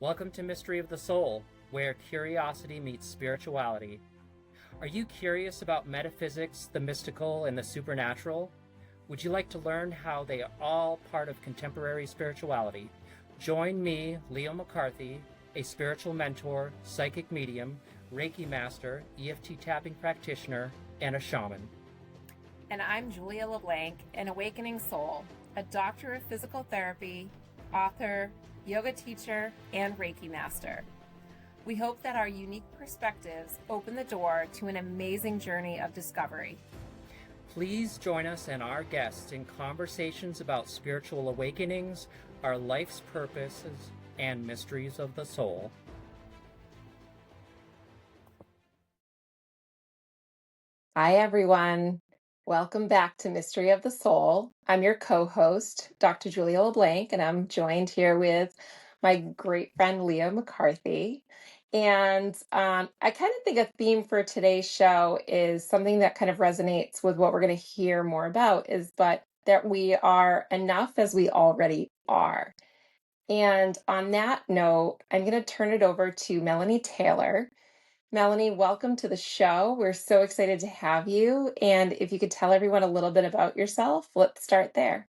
Welcome to Mystery of the Soul, where curiosity meets spirituality. Are you curious about metaphysics, the mystical, and the supernatural? Would you like to learn how they are all part of contemporary spirituality? Join me, Leo McCarthy, a spiritual mentor, psychic medium, Reiki master, EFT tapping practitioner, and a shaman. And I'm Julia LeBlanc, an awakening soul, a doctor of physical therapy, author, yoga teacher, and Reiki master. We hope that our unique perspectives open the door to an amazing journey of discovery. Please join us and our guests in conversations about spiritual awakenings, our life's purposes, and mysteries of the soul. Hi, everyone. Welcome back to Mystery of the Soul. I'm your co-host, Dr. Julia LeBlanc, and I'm joined here with my great friend, Leo McCarthy. And I kind of think a theme for today's show is something that kind of resonates with what we're going to hear more about but that we are enough as we already are. And on that note, I'm going to turn it over to Melanie Taylor. Melanie, welcome to the show. We're so excited to have you. And if you could tell everyone a little bit about yourself, let's start there.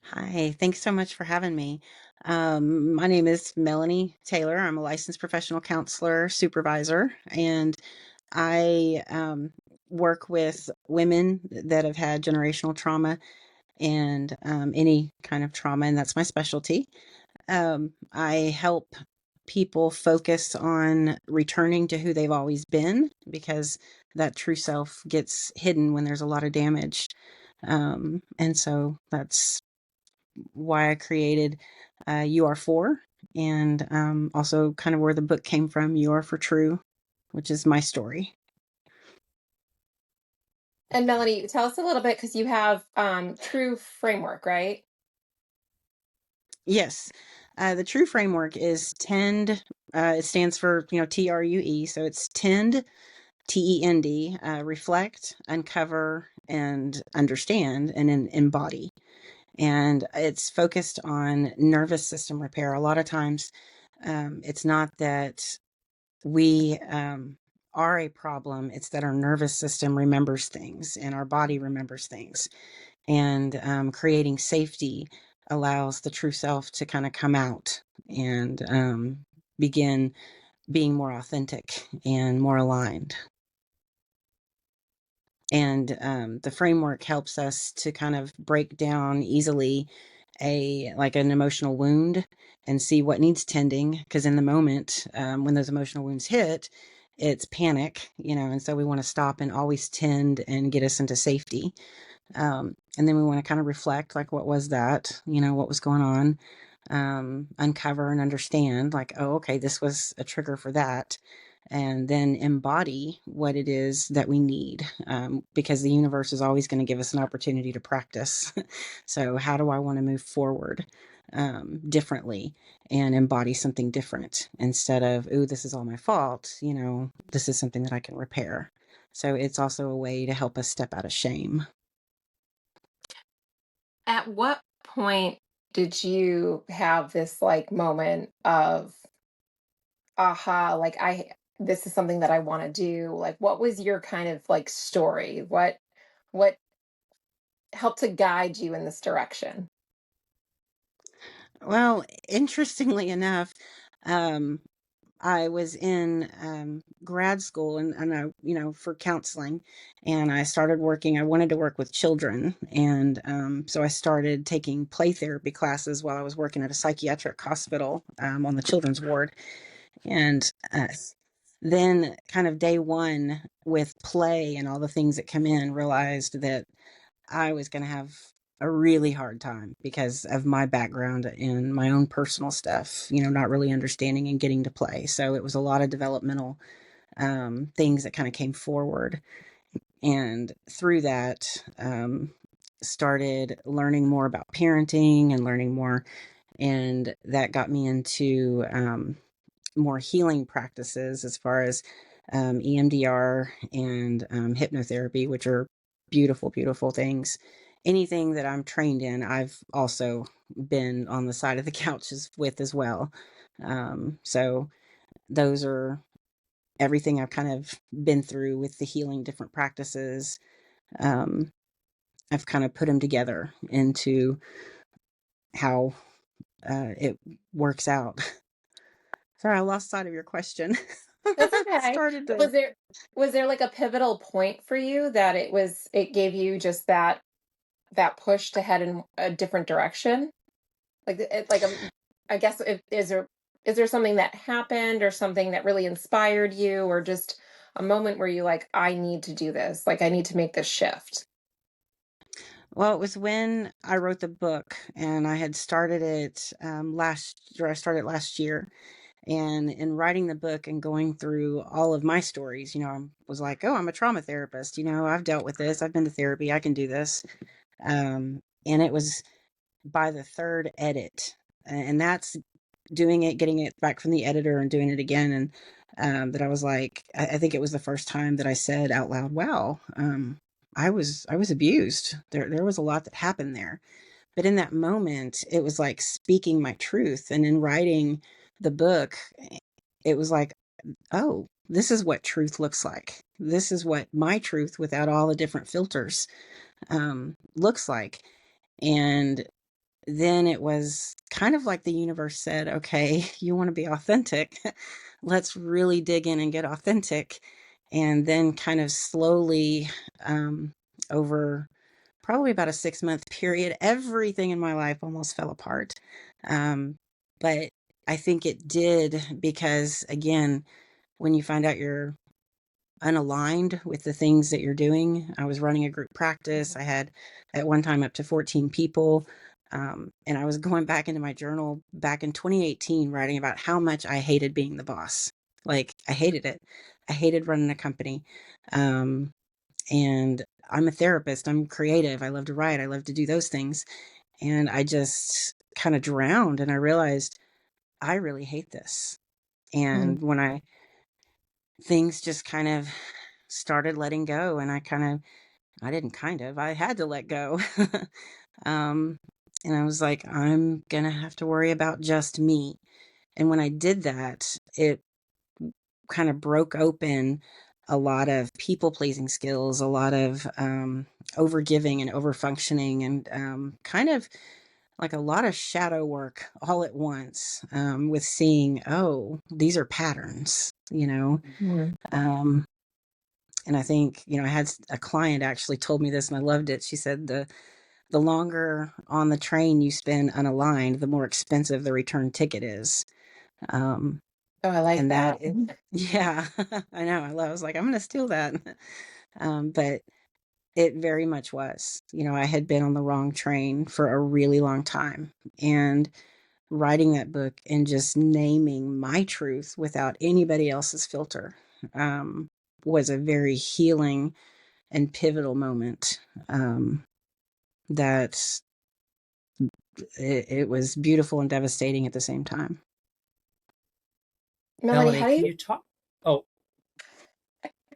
Hi, thanks so much for having me. My name is Melanie Taylor. I'm a licensed professional counselor, supervisor, and I work with women that have had generational trauma and any kind of trauma, and that's my specialty. I help people focus on returning to who they've always been because that true self gets hidden when there's a lot of damage. And so that's why I created You Are For, and also kind of where the book came from, You Are For True, which is my story. And Melanie, tell us a little bit because you have True Framework, right? Yes. The True Framework is TEND. It stands for, TRUE. So it's TEND, TEND, reflect, uncover, and understand, and then embody. And it's focused on nervous system repair. A lot of times, it's not that we are a problem, it's that our nervous system remembers things and our body remembers things. And creating safety allows the true self to kind of come out and begin being more authentic and more aligned. And the framework helps us to kind of break down easily an emotional wound and see what needs tending, because in the moment, when those emotional wounds hit, it's panic, and so we want to stop and always tend and get us into safety. And then we want to kind of reflect, like, what was that, what was going on, uncover and understand, like, oh, okay, this was a trigger for that. And then embody what it is that we need, because the universe is always going to give us an opportunity to practice. So how do I want to move forward differently and embody something different instead of, oh, this is all my fault, this is something that I can repair. So it's also a way to help us step out of shame. At what point did you have this moment of aha, this is something that I want to do? Like, what was your kind of story? What helped to guide you in this direction? Well, interestingly enough, um, I was in grad school and I, for counseling, and I started working. I wanted to work with children, and so I started taking play therapy classes while I was working at a psychiatric hospital on the children's ward. And then, kind of day one with play and all the things that come in, realized that I was going to have a really hard time because of my background and my own personal stuff, not really understanding and getting to play. So it was a lot of developmental things that kind of came forward. And through that, started learning more about parenting and learning more. And that got me into more healing practices as far as EMDR and hypnotherapy, which are beautiful, beautiful things. anything that I'm trained in, I've also been on the side of the couches with as well. So those are everything I've kind of been through with the healing different practices. Um, I've kind of put them together into how it works out. Sorry, I lost sight of your question. That's okay. Started to. Was there like a pivotal point for you that it gave you just that push to head in a different direction? Like I guess is there something that happened or something that really inspired you or just a moment where you like I need to do this, like I need to make this shift? Well, it was when I wrote the book, and I had started it I started it last year. And in writing the book and going through all of my stories, I was like, oh, I'm a trauma therapist. I've dealt with this. I've been to therapy. I can do this. And it was by the third edit, and that's doing it, getting it back from the editor and doing it again. And that I was like, I think it was the first time that I said out loud, wow, I was abused. There was a lot that happened there. But in that moment, it was like speaking my truth. And in writing the book, it was like, oh, this is what truth looks like. This is what my truth without all the different filters looks like. And then it was kind of like the universe said, okay, you want to be authentic. Let's really dig in and get authentic. And then kind of slowly over probably about a 6-month period, everything in my life almost fell apart. But I think it did because, again, when you find out you're unaligned with the things that you're doing, I was running a group practice. I had at one time up to 14 people. And I was going back into my journal back in 2018, writing about how much I hated being the boss. Like, I hated it. I hated running a company. And I'm a therapist. I'm creative. I love to write. I love to do those things. And I just kind of drowned, and I realized I really hate this. Mm. And when things just kind of started letting go, and I had to let go. um, and I was like, I'm going to have to worry about just me. And when I did that, it kind of broke open a lot of people pleasing skills, a lot of over giving and over functioning, and kind of like a lot of shadow work all at once, with seeing, oh, these are patterns. Mm. Um, and I think, I had a client actually told me this, and I loved it. She said, the longer on the train you spend unaligned, the more expensive the return ticket is. Um, Oh, I like and that. yeah, I know. I was like, I'm going to steal that. But it very much was. I had been on the wrong train for a really long time. And writing that book and just naming my truth without anybody else's filter was a very healing and pivotal moment. That it was beautiful and devastating at the same time. Melanie, Melanie, how do can you you talk? Oh,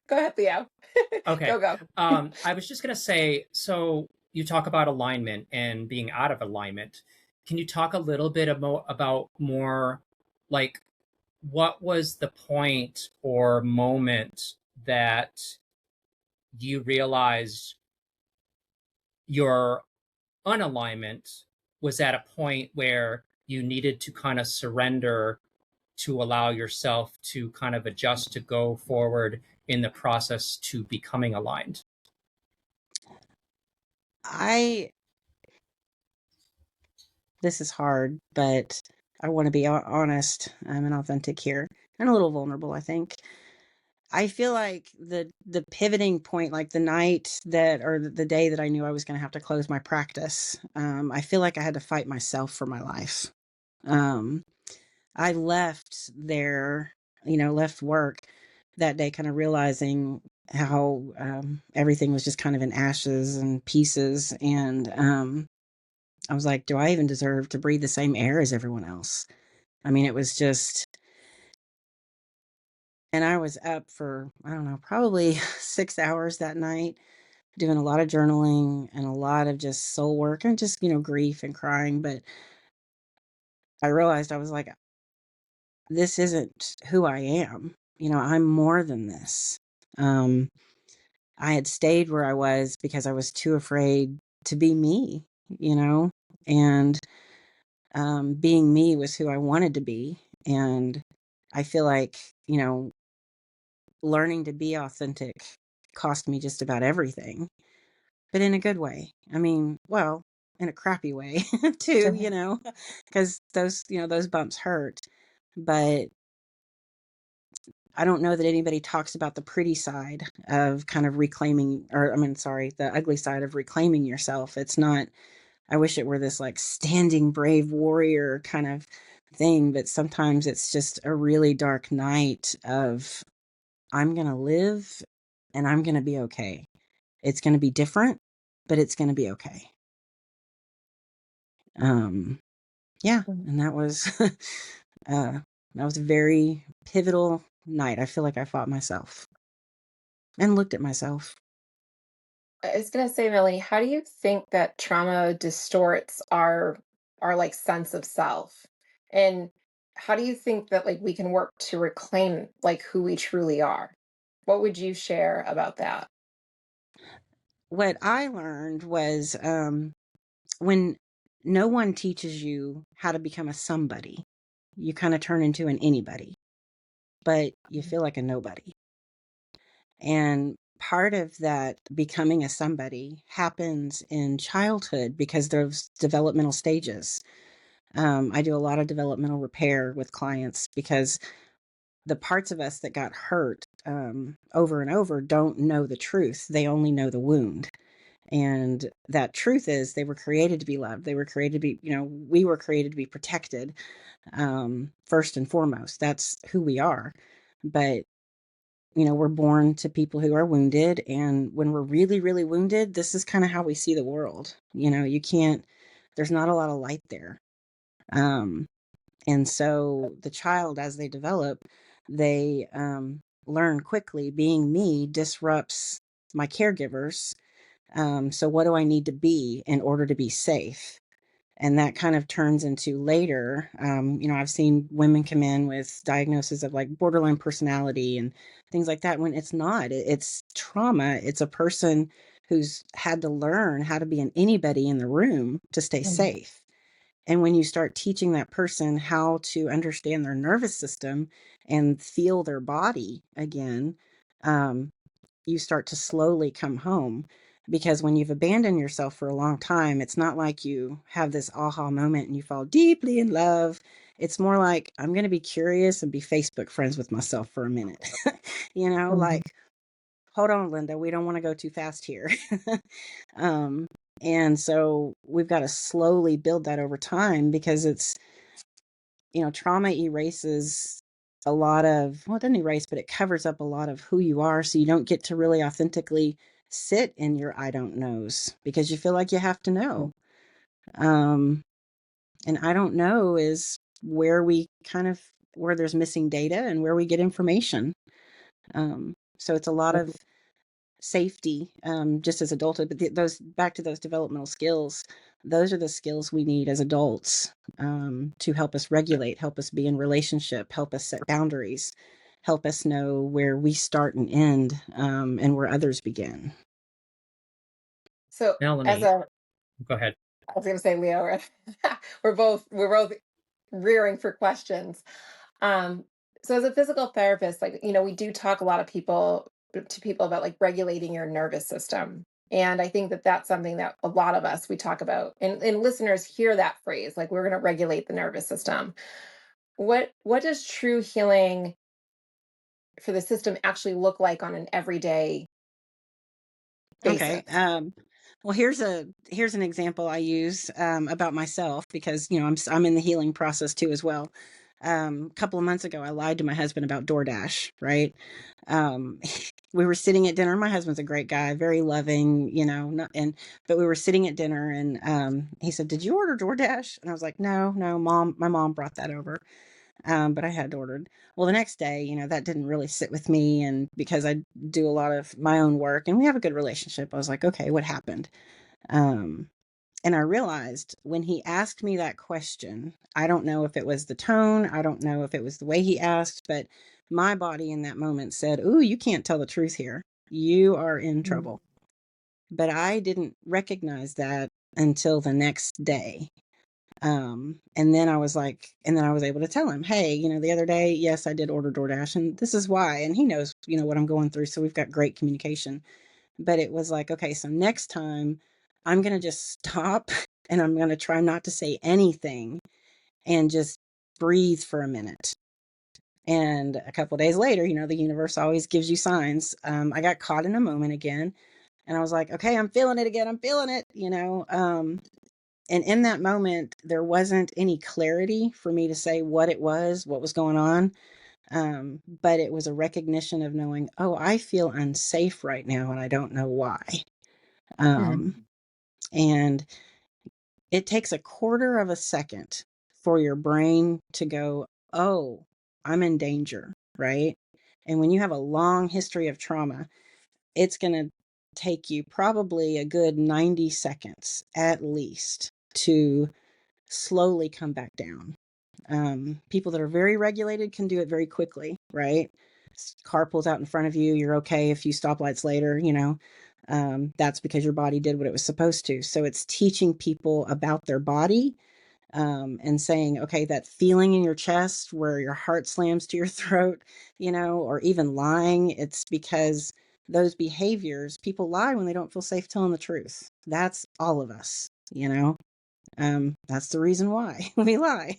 go ahead, Theo? okay. Go. I was just gonna say, so you talk about alignment and being out of alignment. Can you talk a little bit about more, like, what was the point or moment that you realized your unalignment was at a point where you needed to kind of surrender to allow yourself to kind of adjust to go forward in the process to becoming aligned? I This is hard, but I want to be honest and authentic here, and a little vulnerable, I think. I feel like the pivoting point, like the night that, or the day that I knew I was going to have to close my practice, I feel like I had to fight myself for my life. Um, I left there, left work that day, kind of realizing how everything was just kind of in ashes and pieces. And I was like, do I even deserve to breathe the same air as everyone else? I mean, it was just, and I was up for, I don't know, probably 6 hours that night. doing a lot of journaling and a lot of just soul work and just, grief and crying. But I realized I was like, this isn't who I am. I'm more than this. I had stayed where I was because I was too afraid to be me, and being me was who I wanted to be. And I feel like, learning to be authentic cost me just about everything, but in a good way. I mean, well, in a crappy way too, because those bumps hurt. But I don't know that anybody talks about the pretty side of kind of reclaiming, or I mean, sorry, the ugly side of reclaiming yourself. It's not, I wish it were this like standing brave warrior kind of thing, but sometimes it's just a really dark night of, I'm going to live and I'm going to be okay. It's going to be different, but it's going to be okay. Yeah. And that was, that was a very pivotal night. I feel like I fought myself and looked at myself. I was gonna say, Millie, how do you think that trauma distorts our like sense of self? And how do you think that like we can work to reclaim like who we truly are? What would you share about that? What I learned was when no one teaches you how to become a somebody, you kind of turn into an anybody, but you feel like a nobody. And part of that becoming a somebody happens in childhood because there's developmental stages. I do a lot of developmental repair with clients because the parts of us that got hurt over and over don't know the truth. They only know the wound. And that truth is they were created to be loved. They were created to be, we were created to be protected, first and foremost. That's who we are. But, we're born to people who are wounded. And when we're really, really wounded, this is kind of how we see the world. You can't, there's not a lot of light there. And so the child, as they develop, they learn quickly being me disrupts my caregivers. So what do I need to be in order to be safe? And that kind of turns into later, I've seen women come in with diagnoses of like borderline personality and things like that when it's not. It's trauma. It's a person who's had to learn how to be an anybody in the room to stay safe. And when you start teaching that person how to understand their nervous system and feel their body again, you start to slowly come home. Because when you've abandoned yourself for a long time, it's not like you have this aha moment and you fall deeply in love. It's more like, I'm going to be curious and be Facebook friends with myself for a minute. Like, hold on, Linda, we don't want to go too fast here. And so we've got to slowly build that over time because it's, trauma erases a lot of, well, it doesn't erase, but it covers up a lot of who you are. So you don't get to really authentically sit in your I don't knows because you feel like you have to know. And I don't know is where where there's missing data and where we get information. So it's a lot of safety, just as adulthood, but those back to those developmental skills, those are the skills we need as adults, to help us regulate, help us be in relationship, help us set boundaries, help us know where we start and end, and where others begin. So Melanie, go ahead. I was going to say, Leo, we're both rearing for questions. So as a physical therapist, like, we do talk a lot of to people about like regulating your nervous system. And I think that that's something that a lot of us, we talk about and listeners hear that phrase, like we're going to regulate the nervous system. What does true healing for the system actually look like on an everyday basis? Okay. Well, here's an example I use about myself because I'm in the healing process too as well. A couple of months ago, I lied to my husband about DoorDash. Right? We were sitting at dinner. My husband's a great guy, very loving, but we were sitting at dinner, and he said, "Did you order DoorDash?" And I was like, "No, my mom brought that over." But I had ordered. Well, the next day, that didn't really sit with me. And because I do a lot of my own work and we have a good relationship, I was like, okay, what happened? Um, and I realized when he asked me that question, I don't know if it was the tone, I don't know if it was the way he asked, but my body in that moment said, "Ooh, you can't tell the truth here. You are in trouble." But I didn't recognize that until the next day. And then I was like, and then I was able to tell him, hey, the other day, yes, I did order DoorDash and this is why. And he knows, what I'm going through. So we've got great communication. But it was like, okay, so next time I'm going to just stop and I'm going to try not to say anything and just breathe for a minute. And a couple of days later, the universe always gives you signs. I got caught in a moment again and I was like, okay, I'm feeling it again. I'm feeling it, and in that moment, there wasn't any clarity for me to say what it was, what was going on. But it was a recognition of knowing, oh, I feel unsafe right now and I don't know why. And it takes a quarter of a second for your brain to go, oh, I'm in danger, right? And when you have a long history of trauma, it's going to take you probably a good 90 seconds at least to slowly come back down. People that are very regulated can do it very quickly, right? Car pulls out in front of you, you're okay a few stoplights later, that's because your body did what it was supposed to. So it's teaching people about their body, and saying, okay, that feeling in your chest where your heart slams to your throat, or even lying, it's because those behaviors, people lie when they don't feel safe telling the truth. That's all of us, that's the reason why we lie.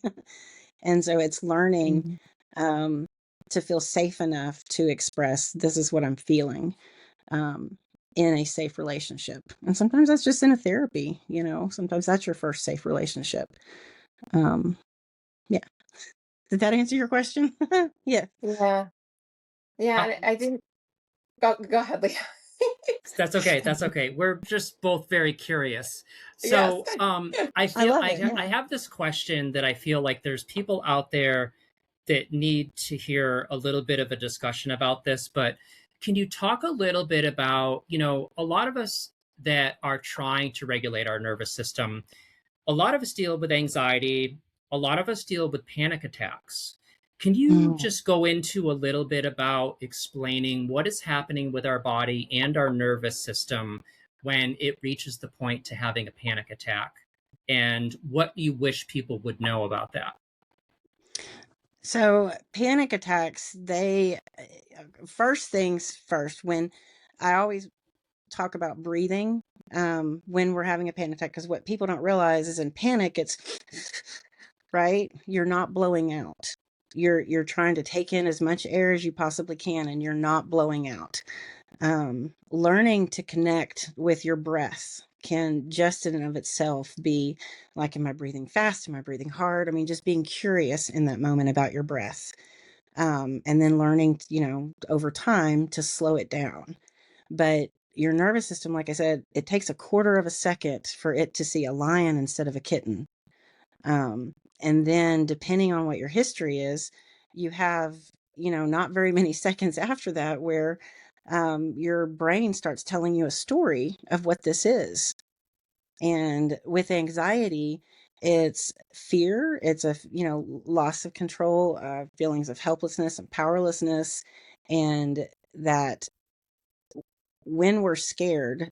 And so it's learning to feel safe enough to express, this is what I'm feeling, in a safe relationship. And sometimes that's just in a therapy, sometimes that's your first safe relationship. Yeah. Did that answer your question? Yeah. Yeah. Yeah. I think, go ahead, Leah. That's okay. That's okay. We're just both very curious. Yes. So, I love it. Yeah. I have this question that I feel like there's people out there that need to hear a little bit of a discussion about this, but can you talk a little bit about, a lot of us that are trying to regulate our nervous system, a lot of us deal with anxiety, a lot of us deal with panic attacks. Can you just go into a little bit about explaining what is happening with our body and our nervous system when it reaches the point to having a panic attack, and what you wish people would know about that? So panic attacks, first things first, when I always talk about breathing, when we're having a panic attack, because what people don't realize is in panic, it's right. You're not blowing out. You're trying to take in as much air as you possibly can, and you're not blowing out. Learning to connect with your breath can just in and of itself be like, am I breathing fast? Am I breathing hard? I mean, just being curious in that moment about your breath. And then learning, over time to slow it down. But your nervous system, like I said, it takes a quarter of a second for it to see a lion instead of a kitten. And then depending on what your history is, you have, not very many seconds after that where your brain starts telling you a story of what this is. And with anxiety, it's fear, it's a, loss of control, feelings of helplessness and powerlessness. And that when we're scared,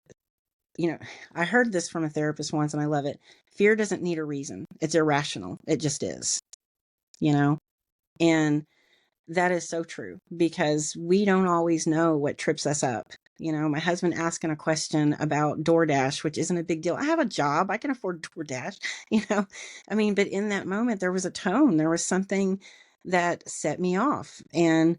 I heard this from a therapist once and I love it. Fear doesn't need a reason. It's irrational. It just is, and that is so true because we don't always know what trips us up. My husband asking a question about DoorDash, which isn't a big deal. I have a job. I can afford DoorDash, but in that moment, there was a tone, there was something that set me off, and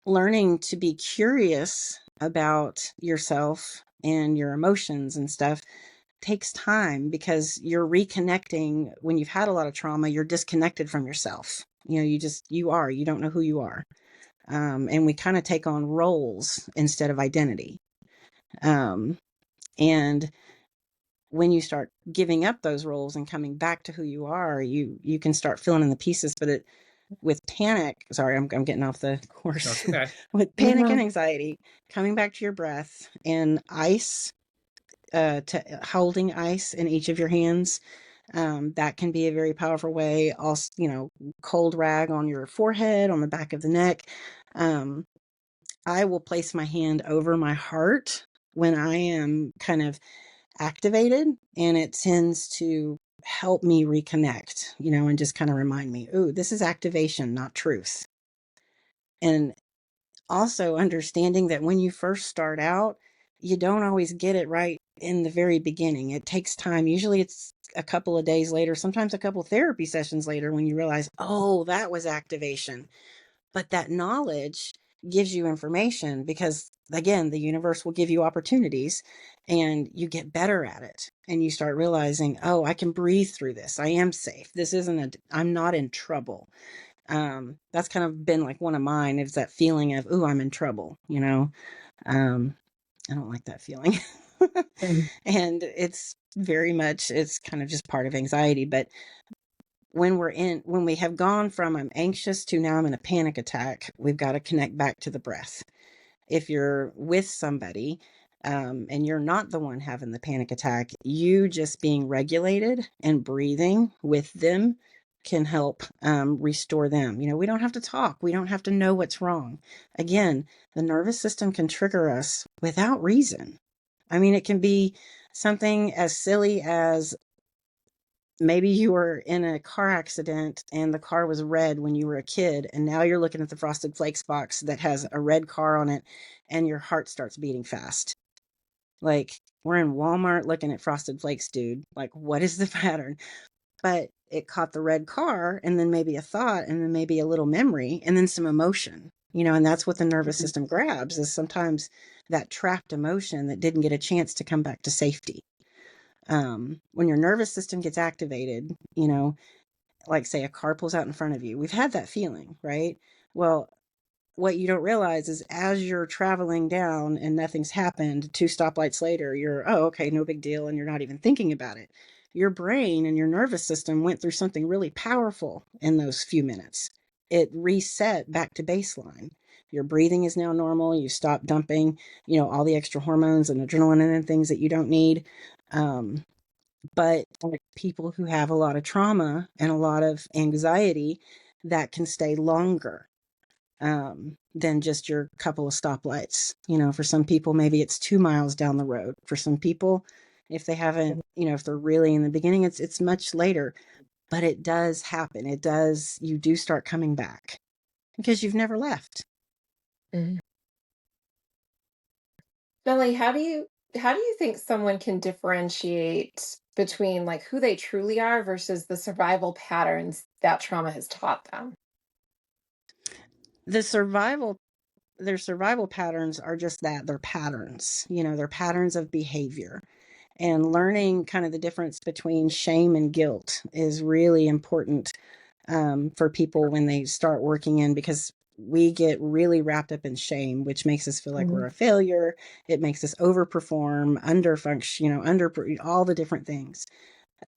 learning to be curious about yourself and your emotions and stuff takes time because you're reconnecting. When you've had a lot of trauma, you're disconnected from yourself. You don't know who you are. And we kind of take on roles instead of identity. And when you start giving up those roles and coming back to who you are, you can start filling in the pieces. But with panic, sorry, I'm getting off the course. That's okay. With panic and Mhm. anxiety, coming back to your breath and ice, to holding ice in each of your hands, that can be a very powerful way. Also, cold rag on your forehead, on the back of the neck. I will place my hand over my heart when I am kind of activated, and it tends to help me reconnect, and just kind of remind me, ooh, this is activation, not truth. And also understanding that when you first start out, you don't always get it right in the very beginning. It takes time. Usually it's a couple of days later, sometimes a couple therapy sessions later, when you realize, oh, that was activation. But that knowledge gives you information because, again, the universe will give you opportunities and you get better at it. And you start realizing, oh, I can breathe through this. I am safe. I'm not in trouble. That's kind of been like one of mine, is that feeling of, ooh, I'm in trouble, I don't like that feeling. Mhm. And it's kind of just part of anxiety. But when we have gone from I'm anxious to now I'm in a panic attack, we've got to connect back to the breath. If you're with somebody, and you're not the one having the panic attack, you just being regulated and breathing with them can help restore them. We don't have to talk. We don't have to know what's wrong. Again, the nervous system can trigger us without reason. I mean, it can be something as silly as maybe you were in a car accident and the car was red when you were a kid, and now you're looking at the Frosted Flakes box that has a red car on it, and your heart starts beating fast. Like, we're in Walmart looking at Frosted Flakes, dude. Like, what is the pattern? But it caught the red car, and then maybe a thought, and then maybe a little memory, and then some emotion. And that's what the nervous system grabs, is sometimes that trapped emotion that didn't get a chance to come back to safety. When your nervous system gets activated, like say a car pulls out in front of you, we've had that feeling, right? Well, what you don't realize is as you're traveling down and nothing's happened, 2 stoplights later, you're, oh, okay, no big deal. And you're not even thinking about it. Your brain and your nervous system went through something really powerful in those few minutes. It reset back to baseline. Your breathing is now normal. You stop dumping, all the extra hormones and adrenaline and things that you don't need. But like people who have a lot of trauma and a lot of anxiety, that can stay longer than just your couple of stoplights. For some people, maybe it's 2 miles down the road. For some people, if they haven't, if they're really in the beginning, it's much later. But it does happen. You do start coming back because you've never left. Mhm. Melanie, how do you think someone can differentiate between like who they truly are versus the survival patterns that trauma has taught them? The their survival patterns are just that, they're patterns. They're patterns of behavior. And learning kind of the difference between shame and guilt is really important, for people when they start working in, because we get really wrapped up in shame, which makes us feel like we're Mhm. a failure. It makes us overperform, underfunction, all the different things.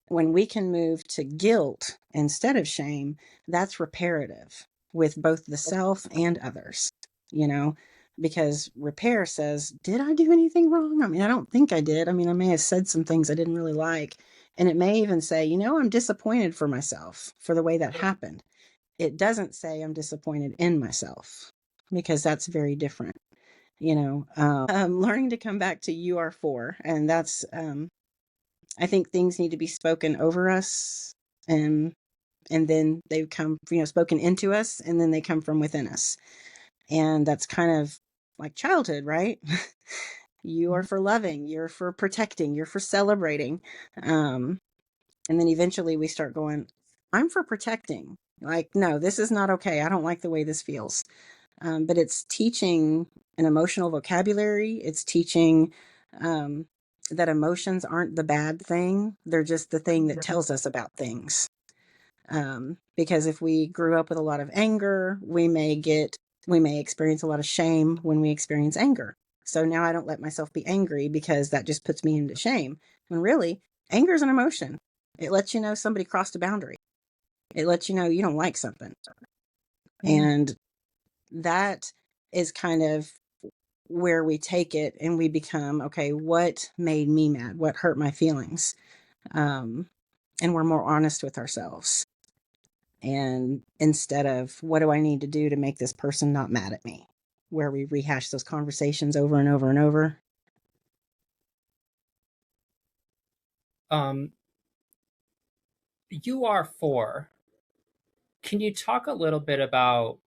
When we can move to guilt instead of shame, that's reparative with both the self and others, you know, because repair says, did I do anything wrong? I mean, I don't think I did. I mean, I may have said some things I didn't really like. And it may even say, I'm disappointed for myself for the way that happened. It doesn't say I'm disappointed in myself, because that's very different. Learning to come back to you are for, and that's, I think things need to be spoken over us, and then they come, spoken into us, and then they come from within us. And that's kind of like childhood, right? You are for loving, you're for protecting, you're for celebrating. And then eventually we start going, I'm for protecting. Like, no, this is not okay. I don't like the way this feels. But it's teaching an emotional vocabulary. It's teaching, that emotions aren't the bad thing. They're just the thing that tells us about things. Because if we grew up with a lot of anger, we may experience a lot of shame when we experience anger. So now I don't let myself be angry because that just puts me into shame. When really, anger is an emotion. It lets you know somebody crossed a boundary. It lets you know you don't like something. And that is kind of where we take it and we become, okay, what made me mad? What hurt my feelings? And we're more honest with ourselves. And instead of what do I need to do to make this person not mad at me, where we rehash those conversations over and over and over. You are four. Can you talk a little bit about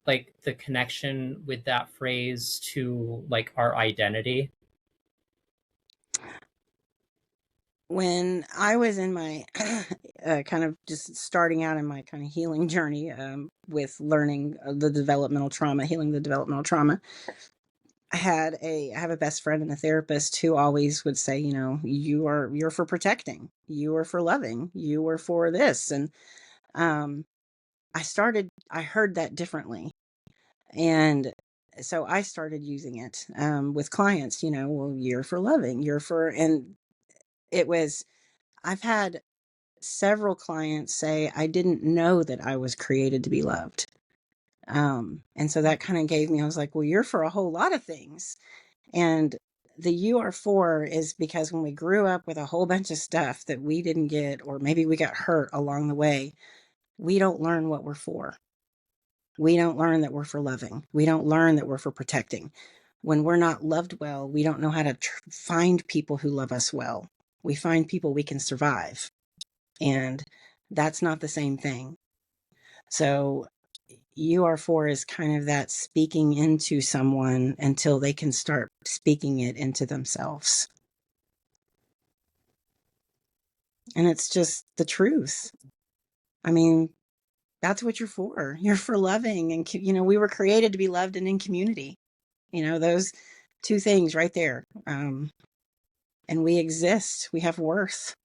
like the connection with that phrase to like our identity? When I was in my kind of just starting out in my kind of healing journey with learning the developmental trauma, healing the developmental trauma, I have a best friend and a therapist who always would say, you know, you're for protecting, you are for loving, you are for this. And I heard that differently. And so I started using it with clients, you know, well, you're for loving, and I've had several clients say, I didn't know that I was created to be loved. And so that kind of gave me, I was like, well, you're for a whole lot of things. And the you are for is because when we grew up with a whole bunch of stuff that we didn't get, or maybe we got hurt along the way, we don't learn what we're for. We don't learn that we're for loving. We don't learn that we're for protecting. When we're not loved well, we don't know how to find people who love us well. We find people we can survive. And that's not the same thing. So you are for is kind of that speaking into someone until they can start speaking it into themselves. And it's just the truth. I mean, that's what you're for. You're for loving. And, you know, we were created to be loved and in community. You know, those two things right there. And we exist. We have worth.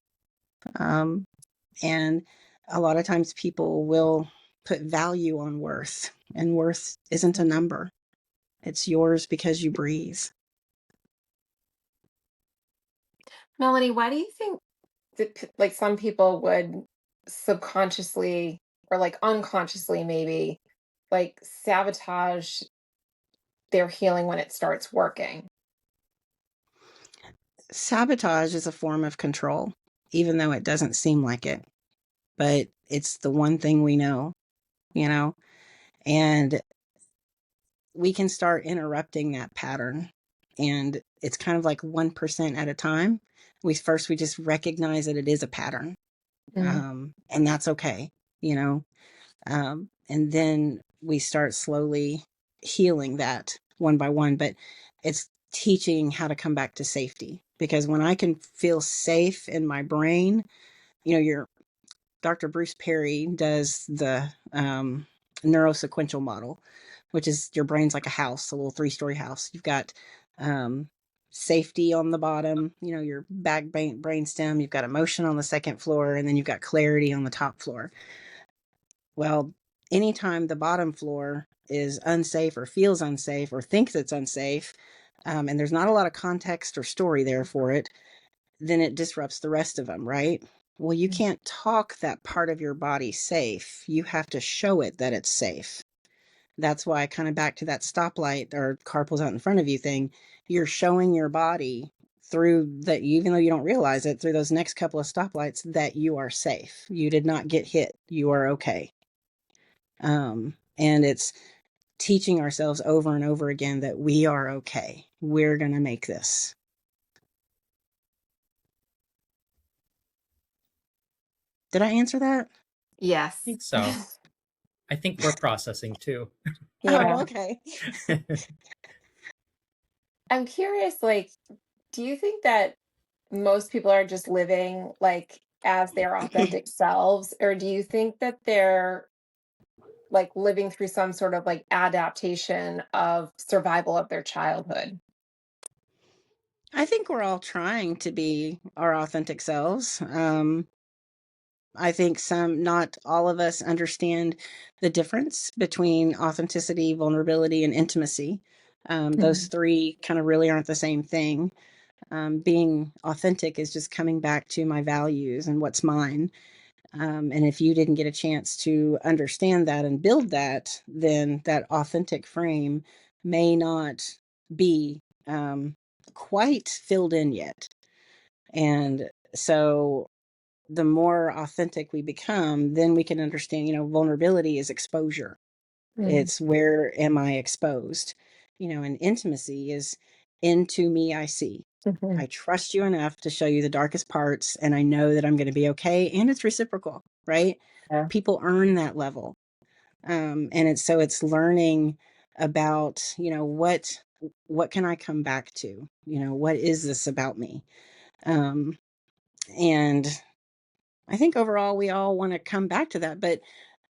And a lot of times people will put value on worth, and worth isn't a number. It's yours because you breathe. Melanie, why do you think that like some people would subconsciously or like unconsciously maybe like sabotage their healing when it starts working? Sabotage is a form of control, even though it doesn't seem like it. But it's the one thing we know, you know, and we can start interrupting that pattern. And it's kind of like 1% at a time. We just recognize that it is a pattern. And that's okay, you know. And then we start slowly healing that one by one. But it's teaching how to come back to safety, because when I can feel safe in my brain, you know, your Dr. Bruce Perry does the neurosequential model, which is your brain's like a house, a little 3-story house. You've got safety on the bottom, you know, your back brain stem, you've got emotion on the second floor, and then you've got clarity on the top floor. Well, anytime the bottom floor is unsafe or feels unsafe or thinks it's unsafe, and there's not a lot of context or story there for it, then it disrupts the rest of them, right? Well, you can't talk that part of your body safe. You have to show it that it's safe. That's why, kind of back to that stoplight or car pulls out in front of you thing, you're showing your body through that, even though you don't realize it, through those next couple of stoplights, that you are safe. You did not get hit. You are okay. And it's teaching ourselves over and over again that we are okay. We're going to make this. Did I answer that? Yes. I think so. I think we're processing too. Yeah. Oh, okay. I'm curious, like, do you think that most people are just living like as their authentic selves, or do you think that they're like living through some sort of like adaptation of survival of their childhood? I think we're all trying to be our authentic selves. I think not all of us understand the difference between authenticity, vulnerability, and intimacy. Those three kind of really aren't the same thing. Being authentic is just coming back to my values and what's mine. And if you didn't get a chance to understand that and build that, then that authentic frame may not be quite filled in yet. And so the more authentic we become, then we can understand, vulnerability is exposure. It's where am I exposed? And intimacy is into me, I see. Mhm. I trust you enough to show you the darkest parts, and I know that I'm going to be okay. And it's reciprocal, right? Yeah. People earn that level. And it's learning about, what can I come back to? What is this about me? And I think overall we all want to come back to that. But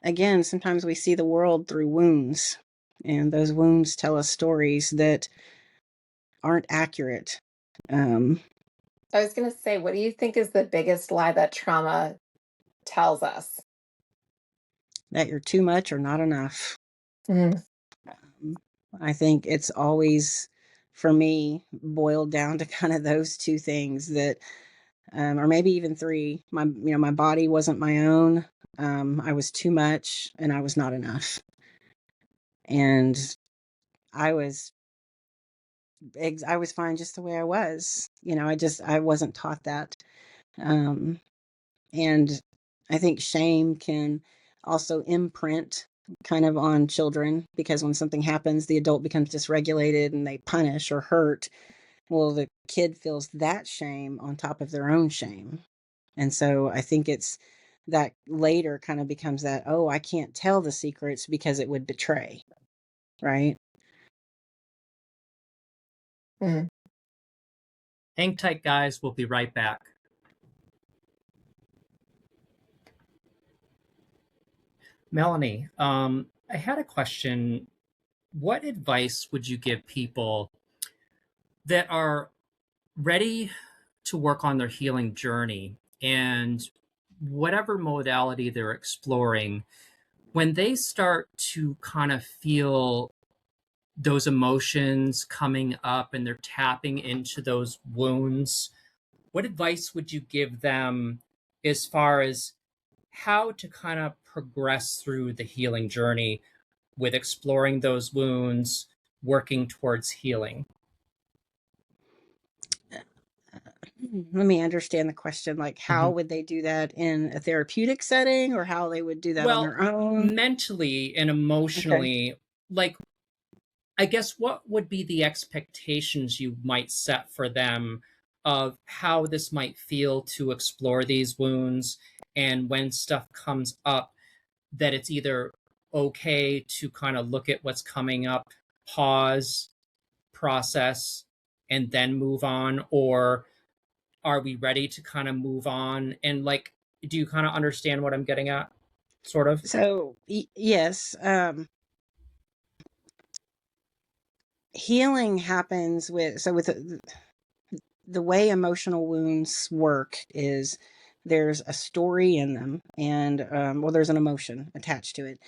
again, sometimes we see the world through wounds, and those wounds tell us stories that aren't accurate. I was going to say, what do you think is the biggest lie that trauma tells us? That you're too much or not enough. Mm. I think it's always, for me, boiled down to kind of those two things that, or maybe even three. My body wasn't my own. I was too much, and I was not enough. And I was fine just the way I was. I wasn't taught that. And I think shame can also imprint kind of on children, because when something happens, the adult becomes dysregulated and they punish or hurt. Well, the kid feels that shame on top of their own shame. And so I think it's that later kind of becomes that, oh, I can't tell the secrets because it would betray, right? Mm. Hang tight, guys. We'll be right back. Melanie, I had a question. What advice would you give people that are ready to work on their healing journey and whatever modality they're exploring, when they start to kind of feel those emotions coming up and they're tapping into those wounds, what advice would you give them as far as how to kind of progress through the healing journey with exploring those wounds, working towards healing? Let me understand the question. Like, how Mhm. would they do that in a therapeutic setting, or how they would do that on Well, their own? mentally and Okay. emotionally, like, I guess what would be the expectations you might set for them of how this might feel to explore these wounds, and when stuff comes up, that it's either okay to kind of look at what's coming up, pause, process, and then move on, or are we ready to kind of move on? And like, do you kind of understand what I'm getting at? Sort of. So, yes, healing happens with the way emotional wounds work is there's a story in them, and there's an emotion attached to it.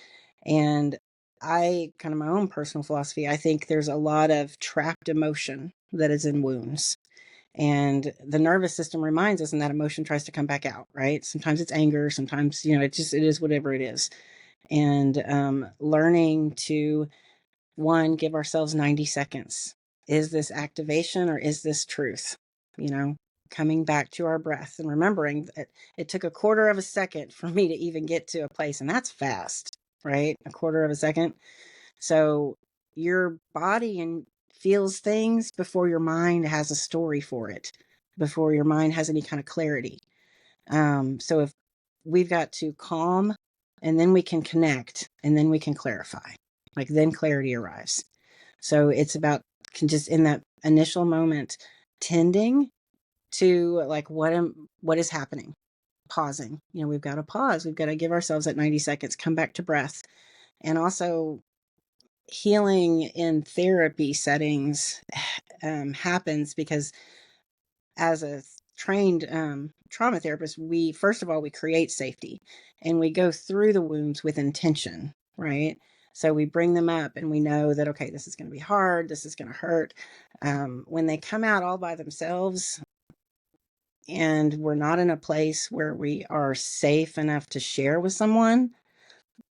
And I kind of my own personal philosophy, I think there's a lot of trapped emotion that is in wounds. And the nervous system reminds us, and that emotion tries to come back out, right? Sometimes it's anger, sometimes, it is whatever it is. And learning to, one, give ourselves 90 seconds. Is this activation or is this truth? Coming back to our breath and remembering that it took a quarter of a second for me to even get to a place, and that's fast, right? A quarter of a second. So your body and feels things before your mind has a story for it, before your mind has any kind of clarity. So if we've got to calm, and then we can connect, and then we can clarify, like then clarity arrives. So it's about just in that initial moment, tending to like what is happening, pausing. We've got to pause. We've got to give ourselves that 90 seconds, come back to breath. And also healing in therapy settings happens because as a trained trauma therapist, we first of all we create safety, and we go through the wounds with intention, right? So we bring them up, and we know that, okay, this is going to be hard, this is going to hurt. When they come out all by themselves, and we're not in a place where we are safe enough to share with someone,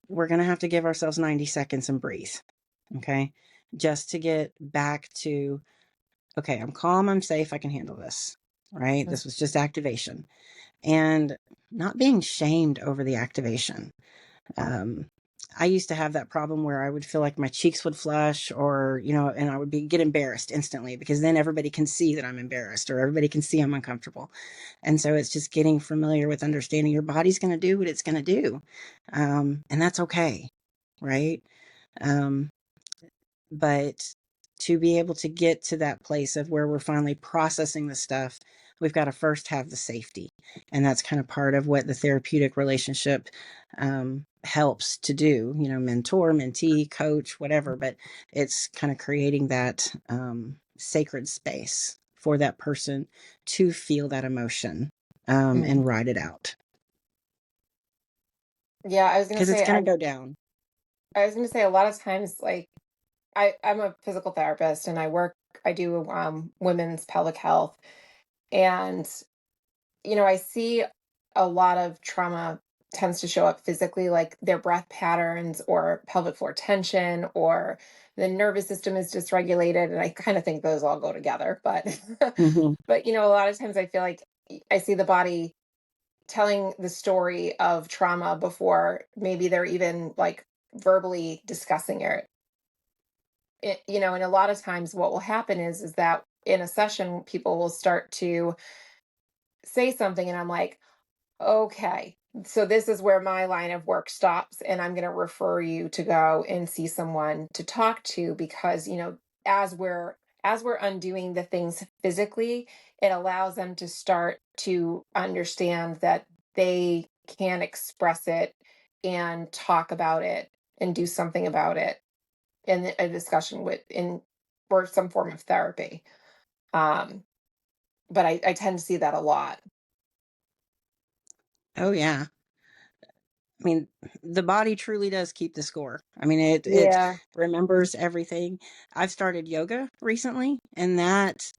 we're going to have to give ourselves 90 seconds and breathe. Okay. Just to get back to, okay, I'm calm, I'm safe, I can handle this. Right. This was just activation, and not being shamed over the activation. I used to have that problem where I would feel like my cheeks would flush, or, and I would get embarrassed instantly, because then everybody can see that I'm embarrassed, or everybody can see I'm uncomfortable. And so it's just getting familiar with understanding your body's going to do what it's going to do. And that's okay. Right. Um, but to be able to get to that place of where we're finally processing the stuff, we've got to first have the safety. And that's kind of part of what the therapeutic relationship helps to do, mentor, mentee, coach, whatever. But it's kind of creating that sacred space for that person to feel that emotion and ride it out. Yeah, I was going to Because it's say, going to go down. I was going to say a lot of times, like, I'm a physical therapist and I do women's pelvic health. And, I see a lot of trauma tends to show up physically, like their breath patterns or pelvic floor tension, or the nervous system is dysregulated. And I kind of think those all go together. But, Mm-hmm. but, a lot of times I feel like I see the body telling the story of trauma before maybe they're even like verbally discussing it. And a lot of times what will happen is that in a session people will start to say something and I'm like, okay, so this is where my line of work stops, and I'm going to refer you to go and see someone to talk to, because as we're undoing the things physically, it allows them to start to understand that they can express it and talk about it and do something about it in a discussion or some form of therapy. But I tend to see that a lot. Oh, yeah. I mean, the body truly does keep the score. I mean, it Yeah. remembers everything. I've started yoga recently, and that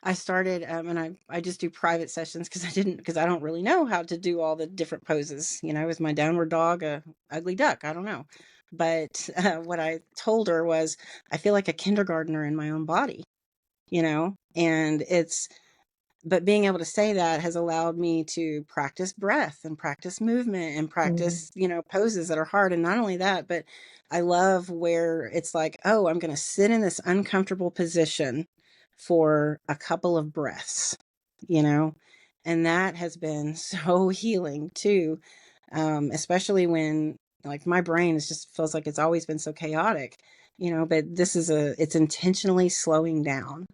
I started, and I just do private sessions because I don't really know how to do all the different poses. Is my downward dog a ugly duck? I don't know. But what I told her was, I feel like a kindergartner in my own body, and but being able to say that has allowed me to practice breath and practice movement and Mhm. practice, poses that are hard. And not only that, but I love where it's like, oh, I'm going to sit in this uncomfortable position for a couple of breaths, and that has been so healing too. Especially when, like, my brain just feels like it's always been so chaotic, but it's intentionally slowing down.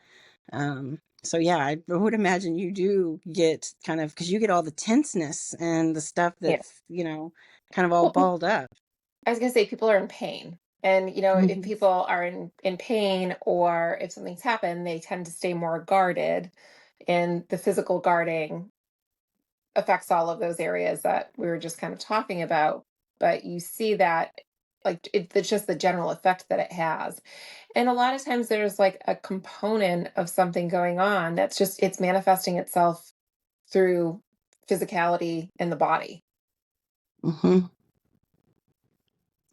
So yeah, I would imagine you do get kind of, because you get all the tenseness and the stuff Yeah. that's, kind of all Well, balled up. I was gonna say people are in pain. And if Mhm. people are in pain, or if something's happened, they tend to stay more guarded. And the physical guarding affects all of those areas that we were just kind of talking about. But you see that, like, it's just the general effect that it has. And a lot of times there's like a component of something going on that's just it's manifesting itself through physicality in the body. Mhm.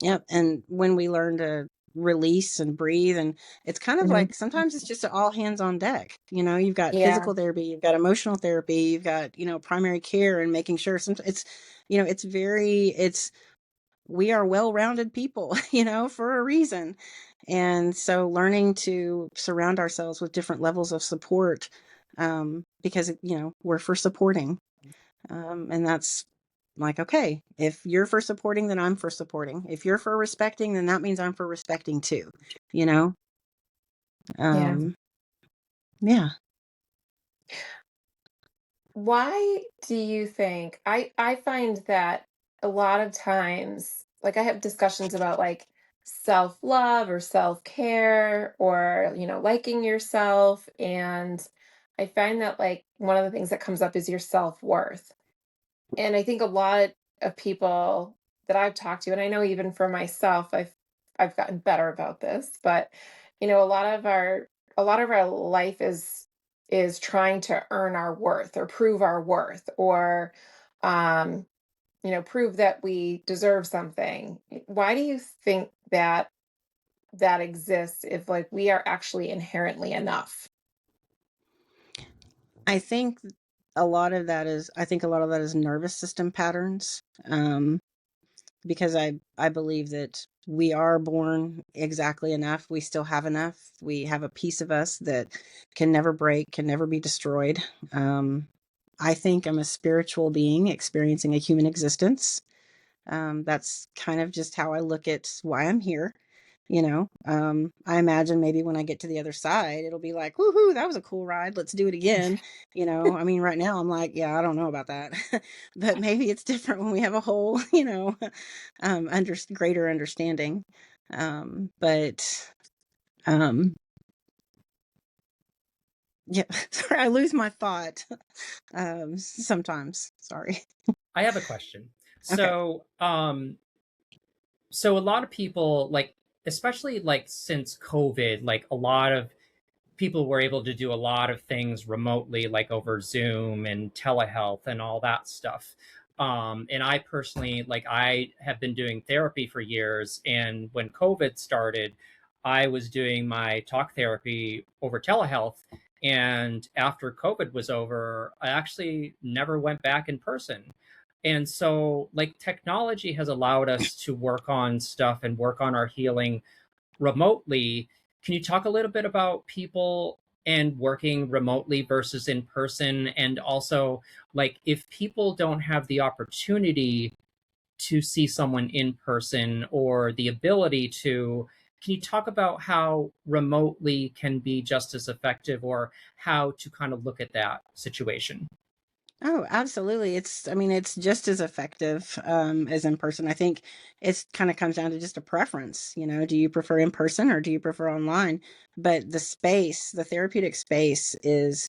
Yep. And when we learn to release and breathe, and it's kind of Mhm. like sometimes it's just all hands on deck. You've got Yeah. physical therapy, you've got emotional therapy, you've got, primary care, and making sure it's, it's we are well-rounded people, for a reason. And so learning to surround ourselves with different levels of support, because, we're for supporting. And that's like, okay, if you're for supporting, then I'm for supporting. If you're for respecting, then that means I'm for respecting too, you know? Yeah. Um, yeah. Why do you think I find that a lot of times, like, I have discussions about like self-love or self-care, or liking yourself, and I find that like one of the things that comes up is your self-worth. And I think a lot of people that I've talked to, and I know even for myself, I've gotten better about this, but a lot of our life is is trying to earn our worth or prove our worth, or prove that we deserve something. Why do you think that exists if like we are actually inherently enough? I think a lot of that is nervous system patterns. Because I believe that we are born exactly enough. We still have enough. We have a piece of us that can never break, can never be destroyed. I think I'm a spiritual being experiencing a human existence. That's kind of just how I look at why I'm here. I imagine maybe when I get to the other side, it'll be like, woohoo, that was a cool ride. Let's do it again. I mean, right now I'm like, yeah, I don't know about that, but maybe it's different when we have a whole, greater understanding. But, yeah, sorry, I lose my thought, sometimes. Sorry. I have a question. Okay. So a lot of people, like, especially like since COVID, like a lot of people were able to do a lot of things remotely, like over Zoom and telehealth and all that stuff. And I personally, like, I have been doing therapy for years. And when COVID started, I was doing my talk therapy over telehealth. And after COVID was over, I actually never went back in person. And so, like, technology has allowed us to work on stuff and work on our healing remotely. Can you talk a little bit about people and working remotely versus in person? And also, like, if people don't have the opportunity to see someone in person or the ability to, can you talk about how remotely can be just as effective, or how to kind of look at that situation? Oh, absolutely. It's just as effective as in person. I think it's kind of comes down to just a preference. Do you prefer in person or do you prefer online? But the therapeutic space is,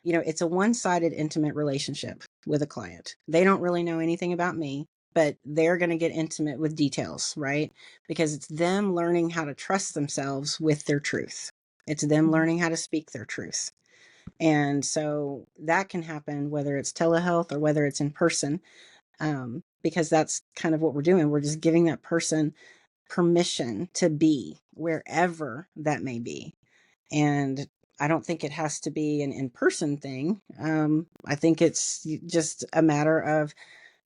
it's a one-sided intimate relationship with a client. They don't really know anything about me, but they're going to get intimate with details, right? Because it's them learning how to trust themselves with their truth. It's them learning how to speak their truth. And so that can happen whether it's telehealth or whether it's in person, because that's kind of what we're doing. We're just giving that person permission to be wherever that may be. And I don't think it has to be an in-person thing. I think it's just a matter of,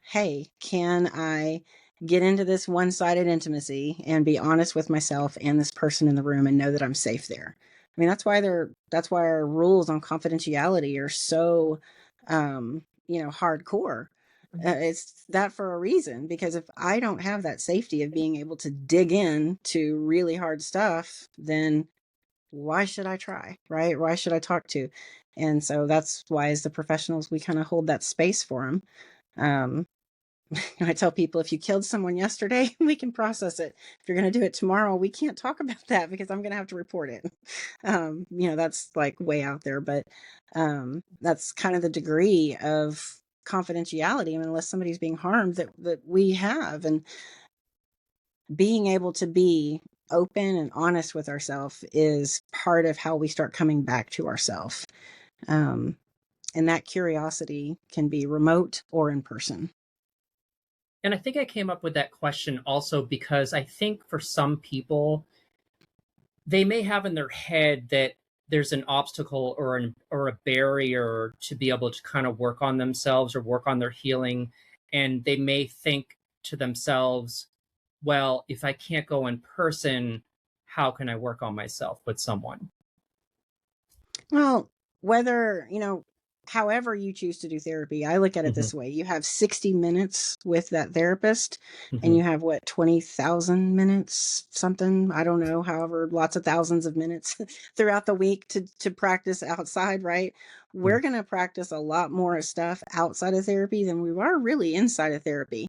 hey, can I get into this one-sided intimacy and be honest with myself and this person in the room and know that I'm safe there? I mean, that's why our rules on confidentiality are so, hardcore. It's that for a reason, because if I don't have that safety of being able to dig in to really hard stuff, then why should I try, right? Why should I talk to? And so that's why, as the professionals, we kind of hold that space for them. Um, I tell people, if you killed someone yesterday, we can process it. If you're going to do it tomorrow, we can't talk about that because I'm going to have to report it. That's like way out there, but that's kind of the degree of confidentiality. I mean, unless somebody's being harmed, that we have, and being able to be open and honest with ourselves is part of how we start coming back to ourselves. And that curiosity can be remote or in person. And I think I came up with that question also because I think for some people, they may have in their head that there's an obstacle or a barrier to be able to kind of work on themselves or work on their healing, and they may think to themselves, well, if I can't go in person, how can I work on myself with someone? Well, whether, however you choose to do therapy, I look at it Mm-hmm. this way. You have 60 minutes with that therapist, and Mm-hmm. you have what, 20,000 minutes, something, I don't know, however, lots of thousands of minutes throughout the week to practice outside, right? We're going to practice a lot more stuff outside of therapy than we are really inside of therapy.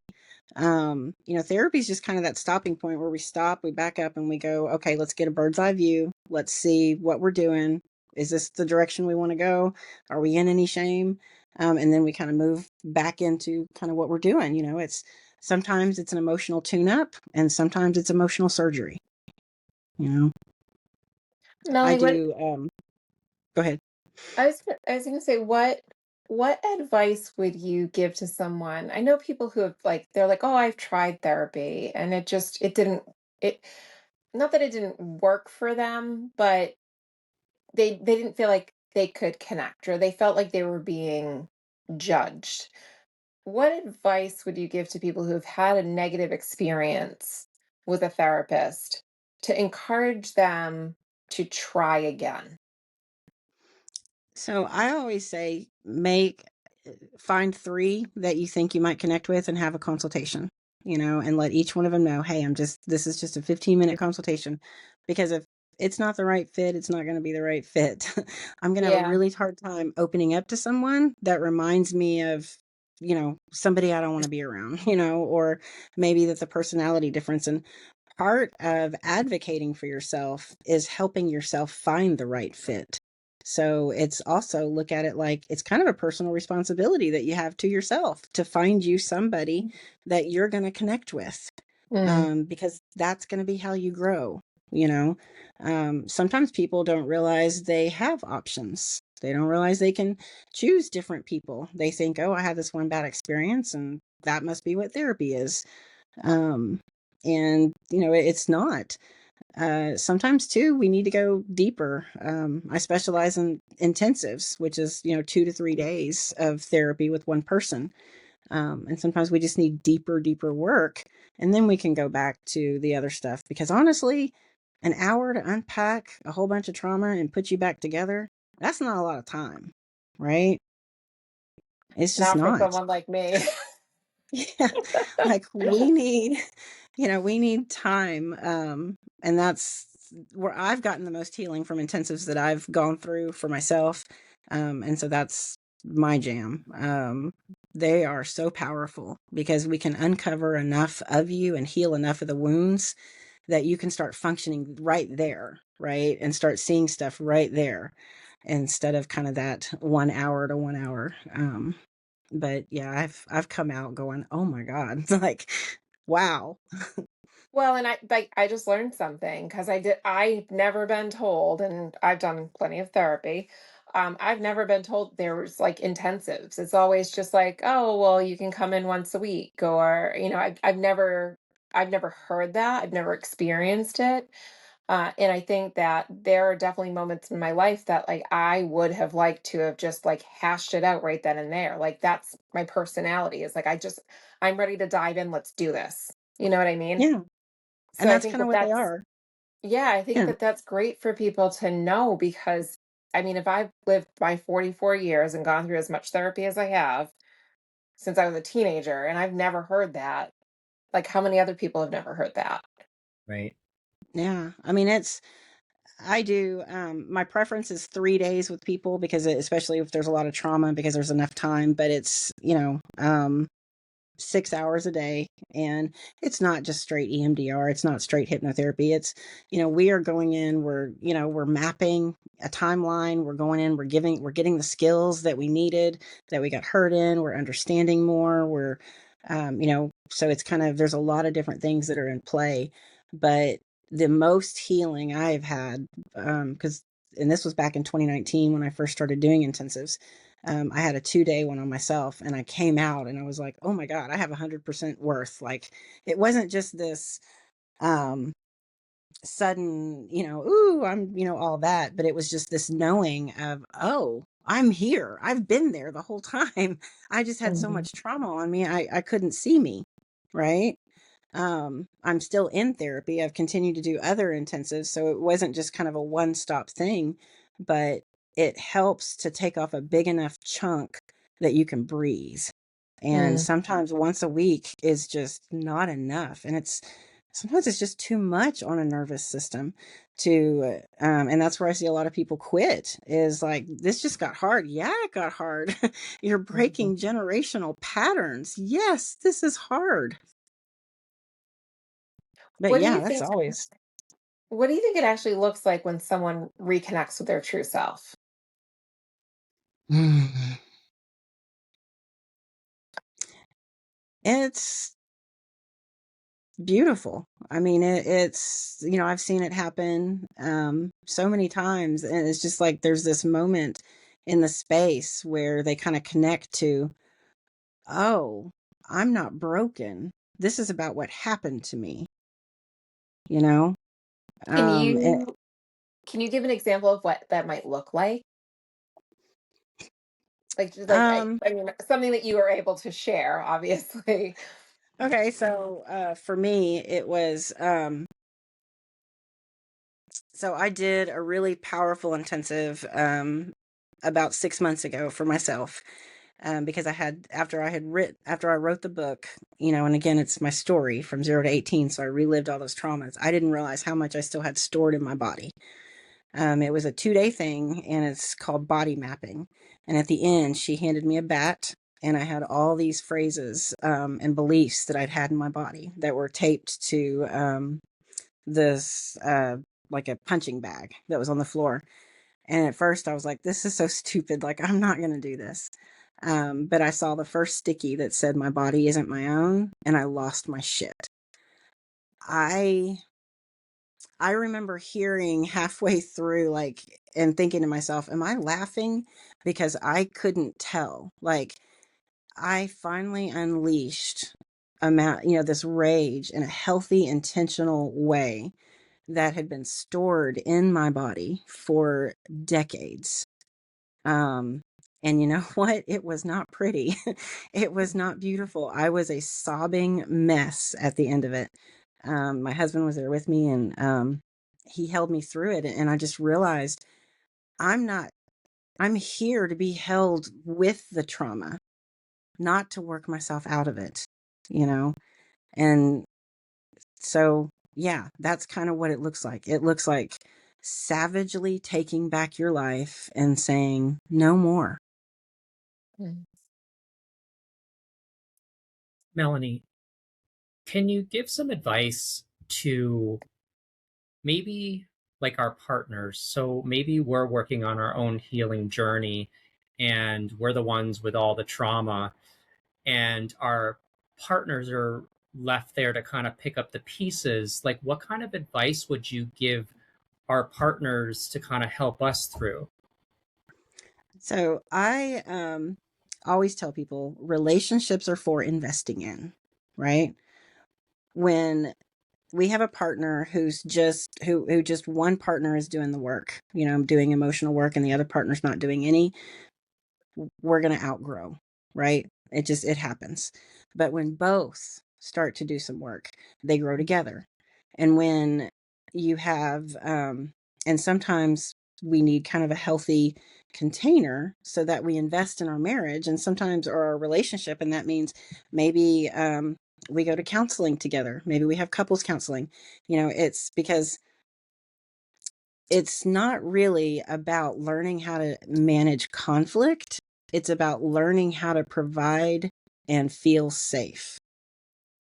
Therapy is just kind of that stopping point where we stop, we back up, and we go, okay, let's get a bird's eye view. Let's see what we're doing. Is this the direction we want to go? Are we in any shame? And then we kind of move back into kind of what we're doing. It's sometimes it's an emotional tune-up, and sometimes it's emotional surgery. I Melanie, do. Go ahead. I was gonna say, what advice would you give to someone? I know people who have like they're like, oh, I've tried therapy and it didn't it not that it didn't work for them, but they didn't feel like they could connect or they felt like they were being judged. What advice would you give to people who have had a negative experience with a therapist to encourage them to try again? So I always say find 3 that you think you might connect with and have a consultation, and let each one of them know, "Hey, this is just a 15-minute consultation," because if it's not the right fit, it's not gonna be the right fit. I'm gonna have a Yeah. really hard time opening up to someone that reminds me of, somebody I don't wanna be around, or maybe that's a personality difference, and part of advocating for yourself is helping yourself find the right fit. So it's also look at it like it's kind of a personal responsibility that you have to yourself to find you somebody that you're going to connect with, Mm. because that's going to be how you grow. You know, Sometimes people don't realize they have options. They don't realize they can choose different people. They think, oh, I had this one bad experience and that must be what therapy is. Um, and it's not. Sometimes too, we need to go deeper. I specialize in intensives, which is 2 to 3 days of therapy with one person. And sometimes we just need deeper work, and then we can go back to the other stuff. Because honestly, an hour to unpack a whole bunch of trauma and put you back together, that's not a lot of time, right? It's just Not for not. someone like me. Yeah, like we need time. And that's where I've gotten the most healing from intensives that I've gone through for myself. And so that's my jam. They are so powerful because we can uncover enough of you and heal enough of the wounds that you can start functioning right there, right? And start seeing stuff right there instead of kind of that 1 hour to 1 hour. But yeah, I've come out going, "Oh my God." Like, wow. Well, and I just learned something because I've never been told, and I've done plenty of therapy. I've never been told there was like intensives. It's always just like, oh, well, you can come in once a week, or I've never heard that. I've never experienced it. And I think that there are definitely moments in my life that like I would have liked to have just like hashed it out right then and there. Like that's my personality is like I'm ready to dive in. Let's do this. You know what I mean? Yeah, So and I that's think kinda that what they that's are. yeah, I think Yeah, that that's great for people to know because I mean, if I've lived my 44 years and gone through as much therapy as I have since I was a teenager and I've never heard that, like how many other people have never heard that? Right. yeah. I mean, I do, my preference is 3 days with people because especially if there's a lot of trauma because there's enough time, but it's, 6 hours a day. And it's not just straight EMDR. It's not straight hypnotherapy. We are going in, we're mapping a timeline. We're going in, we're getting the skills that we needed, that we got hurt in. We're understanding more. So it's kind of, there's a lot of different things that are in play. But the most healing I've had, and this was back in 2019 when I first started doing intensives. I had a 2-day one on myself and I came out and I was like, oh my God, I have 100% worth. Like, it wasn't just this, um, sudden, ooh, I'm, all that, but it was just this knowing of, oh, I'm here. I've been there the whole time. I just had so Mhm. much trauma on me. I couldn't see me. Right. I'm still in therapy. I've continued to do other intensives. So it wasn't just kind of a one-stop thing, but it helps to take off a big enough chunk that you can breathe. And Mm. sometimes once a week is just not enough. And sometimes it's just too much on a nervous system and that's where I see a lot of people quit is like, this just got hard. Yeah, it got hard. You're Mhm. breaking generational patterns. Yes, this is hard. But What do yeah, you that's think always what do you think it actually looks like when someone reconnects with their true self? Mm. It's beautiful. I mean, I've seen it happen so many times, and it's just like there's this moment in the space where they kind of connect to, oh, I'm not broken. This is about what happened to me, you know? Can And, you can you give an example of what that might look like? Like, just like um, I mean, something that you were able to share, obviously. okay. So, for me, it was, so I did a really powerful intensive, about 6 months ago for myself. Because after I wrote the book, and again, it's my story from 0 to 18. So I relived all those traumas. I didn't realize how much I still had stored in my body. It was a 2-day thing, and it's called body mapping. And at the end, she handed me a bat, and I had all these phrases, and beliefs that I'd had in my body that were taped to, this, like a punching bag that was on the floor. And at first I was like, this is so stupid. Like, I'm not going to do this. But I saw the first sticky that said, my body isn't my own. And I lost my shit. I, I remember hearing halfway through, like, and thinking to myself, am I laughing? Because I couldn't tell. Like, I finally unleashed this rage in a healthy, intentional way that had been stored in my body for decades. Um, and you know what? It was not pretty. It was not beautiful. I was a sobbing mess at the end of it. My husband was there with me, and he held me through it. And I just realized I'm not, I'm here to be held with the trauma, not to work myself out of it, you know? And so, yeah, that's kind of what it looks like. It looks like savagely taking back your life and saying, no more. Mm. Melanie, can you give some advice to maybe like our partners? So maybe we're working on our own healing journey and we're the ones with all the trauma, and our partners are left there to kind of pick up the pieces. Like, what kind of advice would you give our partners to kind of help us through? So I always tell people relationships are for investing in, right? When we have a partner who just one partner is doing the work, doing emotional work, and the other partner's not doing any, we're going to outgrow, right? It happens. But when both start to do some work, they grow together. And when you have, and sometimes we need kind of a healthy container so that we invest in our marriage and sometimes or our relationship. And that means maybe, we go to counseling together. Maybe we have couples counseling. It's because it's not really about learning how to manage conflict. It's about learning how to provide and feel safe.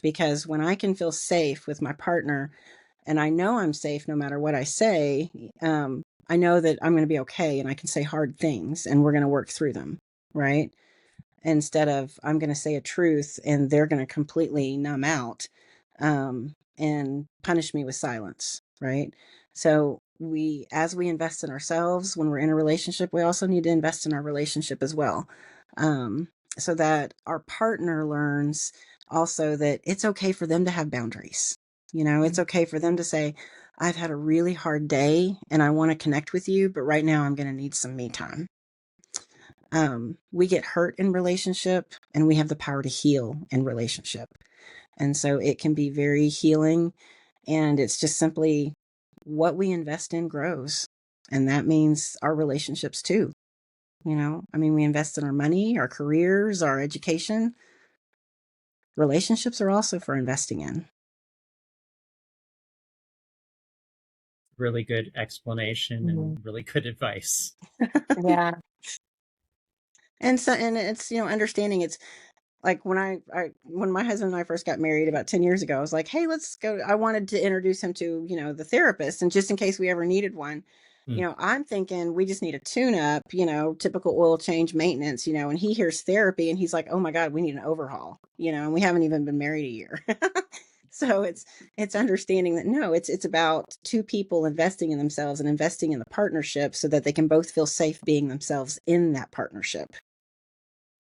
Because when I can feel safe with my partner and I know I'm safe no matter what I say, I know that I'm going to be okay and I can say hard things and we're going to work through them, right? Instead of I'm going to say a truth and they're going to completely numb out, and punish me with silence, right? So as we invest in ourselves when we're in a relationship, we also need to invest in our relationship as well, um, so that our partner learns also that it's okay for them to have boundaries. It's okay for them to say, I've had a really hard day and I want to connect with you, but right now I'm going to need some me time. We get hurt in relationship and we have the power to heal in relationship. And so it can be very healing. And it's just simply what we invest in grows. And that means our relationships too. We invest in our money, our careers, our education. Relationships are also for investing in. Really good explanation and Mhm. really good advice. Yeah. And it's, understanding it's like when my husband and I first got married about 10 years ago, I was like, hey, let's go. I wanted to introduce him to, the therapist. And just in case we ever needed one, Mm. I'm thinking we just need a tune up, typical oil change maintenance, and he hears therapy and he's like, oh my God, we need an overhaul, and we haven't even been married a year. So it's understanding that no, it's about two people investing in themselves and investing in the partnership so that they can both feel safe being themselves in that partnership,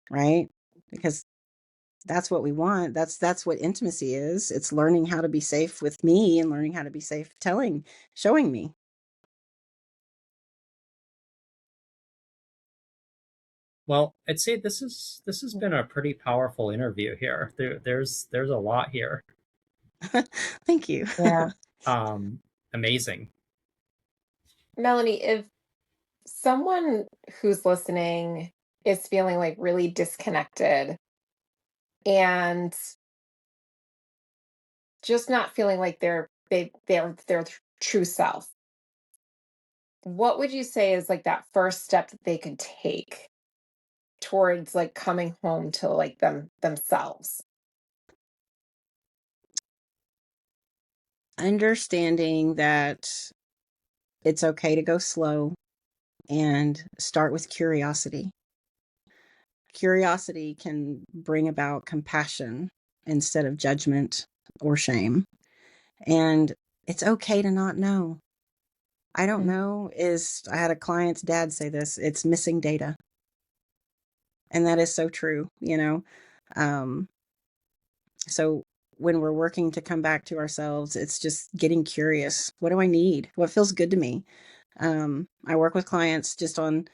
right? Because that's what we want. That's what intimacy is. It's learning how to be safe with me and learning how to be safe showing me. Well, I'd say this has been a pretty powerful interview here. There's a lot here. Thank you. Yeah. Amazing. Melanie, if someone who's listening is feeling like really disconnected and just not feeling like they're their true self, what would you say is like that first step that they could take towards like coming home to like themselves? Understanding that it's okay to go slow and start with curiosity. Curiosity can bring about compassion instead of judgment or shame. And it's okay to not know. I don't Mm. know I had a client's dad say this, it's missing data. And that is so true, you know. Um, so when we're working to come back to ourselves, it's just getting curious. What do I need? What feels good to me? I work with clients just on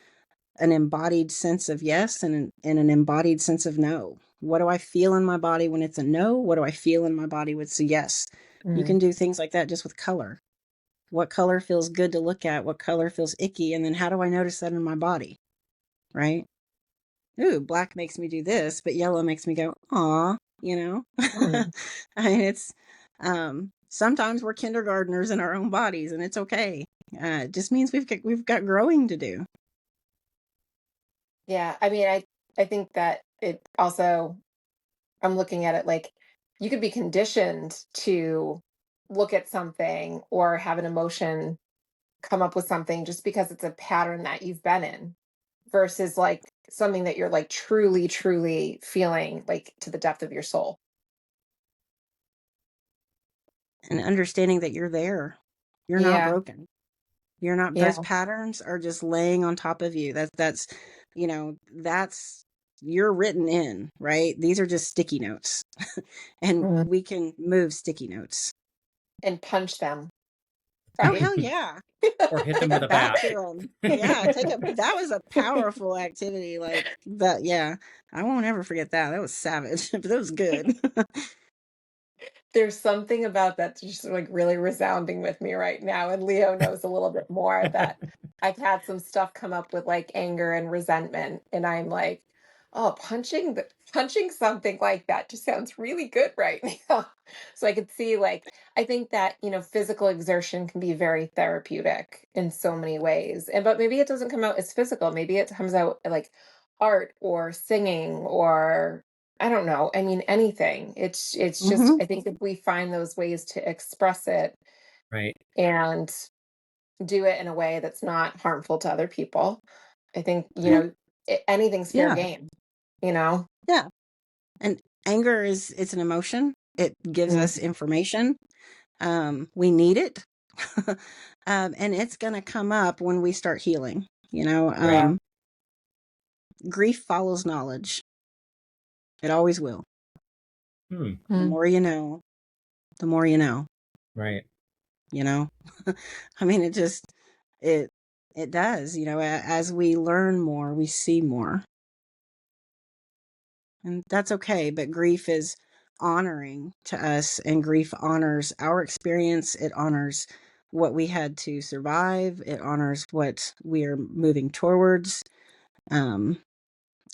an embodied sense of yes and an embodied sense of no. What do I feel in my body when it's a no? What do I feel in my body when it's a yes? You Mm. can do things like that just with color. What color feels good to look at? What color feels icky? And then how do I notice that in my body? Right? Ooh, black makes me do this, but yellow makes me go, aw, you know? Mm. I mean, sometimes we're kindergartners in our own bodies and it's okay. It just means we've got growing to do. Yeah, I mean, I think that it also, I'm looking at it like you could be conditioned to look at something or have an emotion come up with something just because it's a pattern that you've been in versus like something that you're like truly, truly feeling like to the depth of your soul. And understanding that you're there. You're not Yeah. broken. You're not, those Yeah. patterns are just laying on top of you. That's you're written in, right? These are just sticky notes. And Mm. we can move sticky notes. And punch them, Oh, right? hell yeah. Or hit them Take a with a bat bat. to them. Yeah, that was a powerful activity. Like that. Yeah. I won't ever forget that. That was savage, but that was good. There's something about that's just like really resounding with me right now. And Leo knows a little bit more that I've had some stuff come up with like anger and resentment. And I'm like, oh, punching something like that just sounds really good right now. So I could see like, I think that, physical exertion can be very therapeutic in so many ways. But maybe it doesn't come out as physical. Maybe it comes out like art or singing or I don't know. I mean, anything. It's just Hmm. I think if we find those ways to express it Right. and do it in a way that's not harmful to other people, I think, anything's fair Yeah. game, you know? Yeah. And anger it's an emotion. It gives Mm. us information. We need it. And it's going to come up when we start healing. Yeah. Grief follows knowledge. It always will. Hmm. The Mm. more you know, the more you know, Right. you know? I mean, it, it does, as we learn more, we see more. And that's okay. But grief is honoring to us, and grief honors our experience. It honors what we had to survive. It honors what we are moving towards. Um,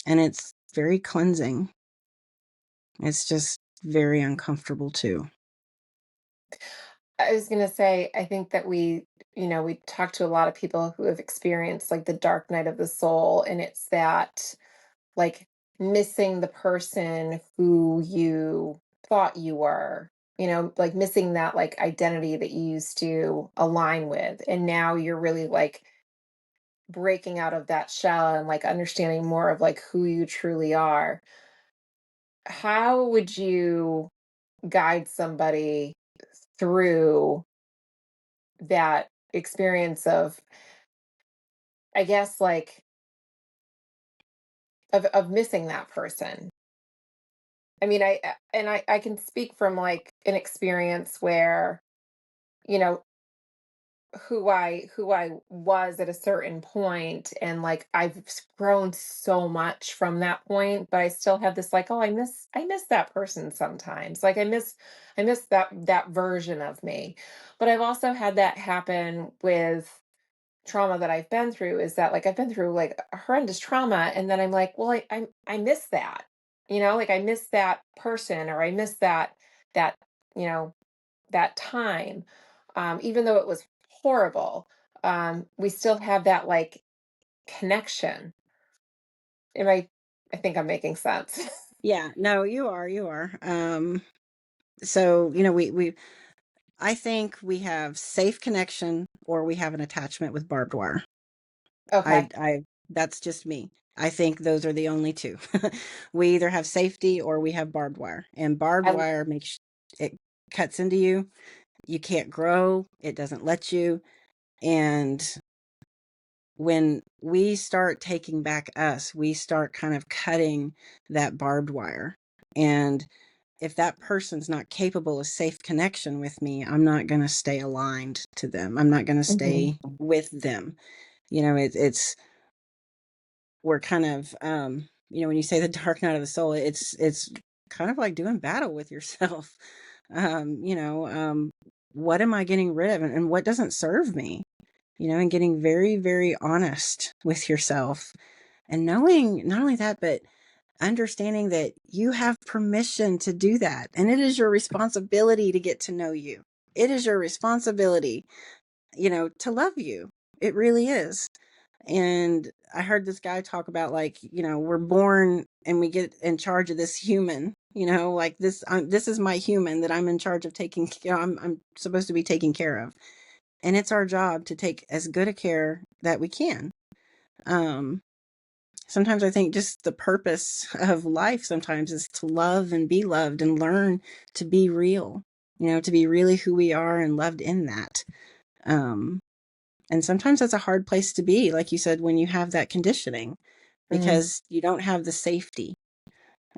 and it's very cleansing. It's just very uncomfortable too. I was gonna say, I think that we talk to a lot of people who have experienced like the dark night of the soul, and it's that like missing the person who you thought you were, like missing that like identity that you used to align with. And now you're really like breaking out of that shell and like understanding more of like who you truly are. How would you guide somebody through that experience of, I guess, like, of missing that person. I mean, I can speak from like an experience where, you know, who I was at a certain point, and like grown so much from that point, but I still have this like, oh, I miss that person sometimes. Like I miss that version of me. But I've also had that happen with trauma that I've been through, is that like I've been through like a horrendous trauma, and then I'm like, well, I miss that. Like I miss that person, or I miss that, you know, that time. Even though it was horrible, we still have that like connection. Am I think I'm making sense. Yeah, no, you are. So, you know, I think we have safe connection or we have an attachment with barbed wire. Okay. That's just me. I think those are the only two. We either have safety or we have barbed wire. And barbed I wire makes it cuts into you. You can't grow. It doesn't let you. And when we start taking back us, we start kind of cutting that barbed wire. And if that person's not capable of safe connection with me, I'm not going to stay aligned to them. I'm not going to Mhm. stay with them. You know, it's we're kind of you know, when you say the dark night of the soul, it's kind of like doing battle with yourself. You know, what am I getting rid of, and what doesn't serve me? You know, and getting very, very honest with yourself, and knowing not only that, but understanding that you have permission to do that. And it is your responsibility to get to know you. It is your responsibility, you know, to love you. It really is. And I heard this guy talk about, like, you know, we're born and we get in charge of this human, you know, like this is my human that I'm in charge of taking, you know, I'm supposed to be taking care of. And it's our job to take as good a care that we can. Um, Sometimes I think just the purpose of life sometimes is to love and be loved and learn to be real, you know, to be really who we are and loved in that. Um, and sometimes that's a hard place to be, like you said, when you have that conditioning, Mm. because you don't have the safety.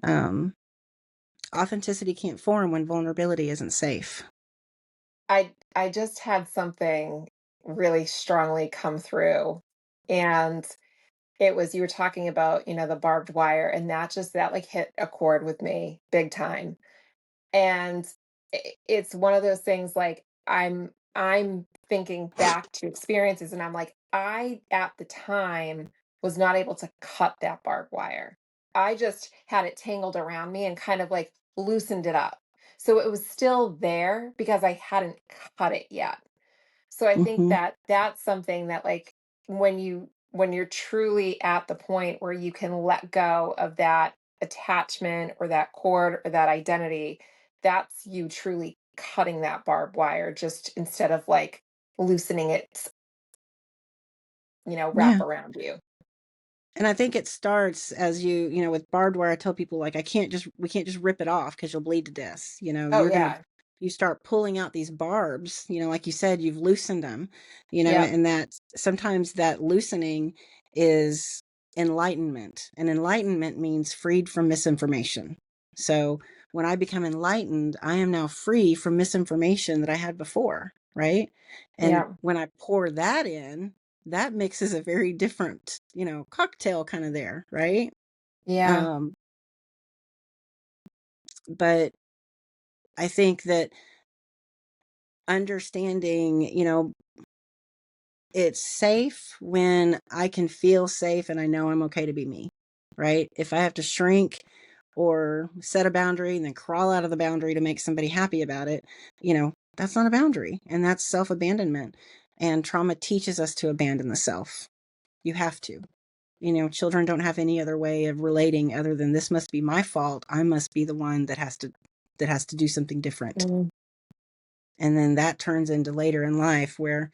Um, Authenticity can't form when vulnerability isn't safe. I just had something really strongly come through, and it was, you were talking about, the barbed wire, and that like hit a chord with me big time. And it's one of those things, like I'm thinking back to experiences, and I'm like, I at the time was not able to cut that barbed wire. I just had it tangled around me and kind of like loosened it up. So it was still there because I hadn't cut it yet. So I think Hmm. that that's something that, like, when you're truly at the point where you can let go of that attachment or that cord or that identity, that's you truly cutting that barbed wire, just instead of like loosening it, wrap Yeah. around you. And I think it starts as you know, with barbed wire, I tell people, like, we can't just rip it off because you'll bleed to death. You know, Oh yeah. you start pulling out these barbs, you know, like you said, you've loosened them, you know, Yep. and that sometimes that loosening is enlightenment. And enlightenment means freed from misinformation. So when I become enlightened, I am now free from misinformation that I had before, right? And Yeah. when I pour that in, that mixes a very different, you know, cocktail kind of there, right? Yeah. Um, but I think that understanding, you know, it's safe when I can feel safe and I know I'm okay to be me, right? If I have to shrink or set a boundary and then crawl out of the boundary to make somebody happy about it, you know, that's not a boundary, and that's self-abandonment. And trauma teaches us to abandon the self. You have to. You know, children don't have any other way of relating other than, this must be my fault. I must be the one that has to do something different. Mm. And then that turns into later in life where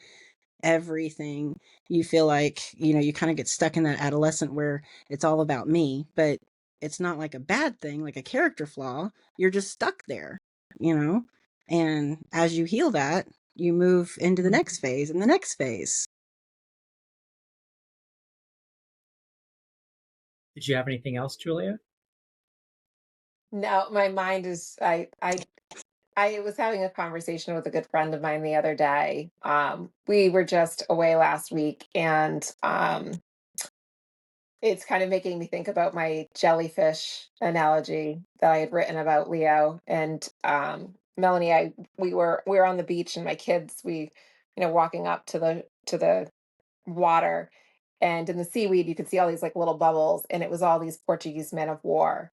everything, you feel like, you know, you kind of get stuck in that adolescent where it's all about me, but it's not like a bad thing, like a character flaw. You're just stuck there. and as you heal that, you move into the next phase and the next phase. Did you have anything else, Julia? No, my mind is I was having a conversation with a good friend of mine the other day. We were just away last week, and it's kind of making me think about my jellyfish analogy that I had written about Leo. And Melanie, we were on the beach, and my kids, walking up to the water, and in the seaweed you could see all these like little bubbles, and it was all these Portuguese men of war.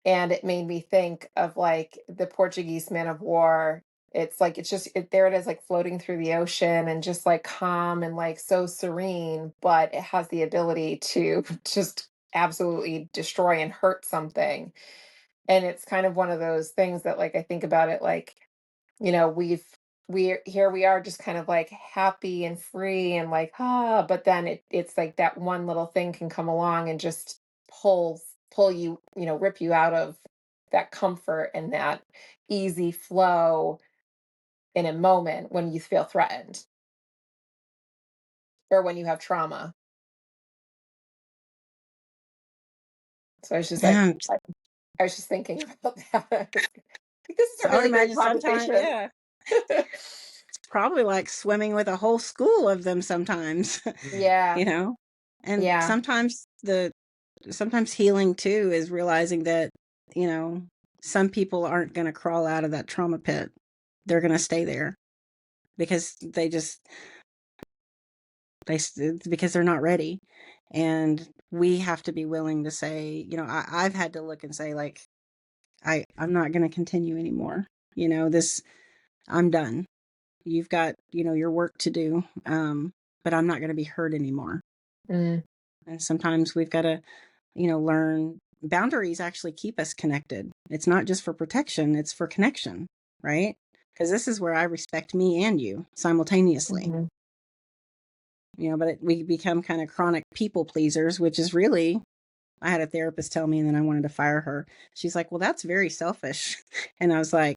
And it made me think of like the Portuguese man of war. It's like there it is, like floating through the ocean and just like calm and like so serene, but it has the ability to just absolutely destroy and hurt something. And it's kind of one of those things that, like, I think about it like, we are just kind of like happy and free and like, but then it's like that one little thing can come along and just pull you, rip you out of that comfort and that easy flow in a moment when you feel threatened or when you have trauma. So And I was just thinking about that. This is a so I would really great imagine sometimes, conversation. yeah, it's probably like swimming with a whole school of them sometimes. Mm. Yeah, you know and yeah. sometimes healing too is realizing that you know some people aren't going to crawl out of that trauma pit. They're going to stay there because because they're not ready. And we have to be willing to say, I've had to look and say, like, I'm not going to continue anymore. This, I'm done. You've got, your work to do. But I'm not going to be hurt anymore. Mm, And sometimes we've got to, learn boundaries actually keep us connected. It's not just for protection, it's for connection, right? Because this is where I respect me and you simultaneously. mhm. But we become kind of chronic people pleasers, which is really, I had a therapist tell me, and then I wanted to fire her. She's like, well, that's very selfish. And I was like,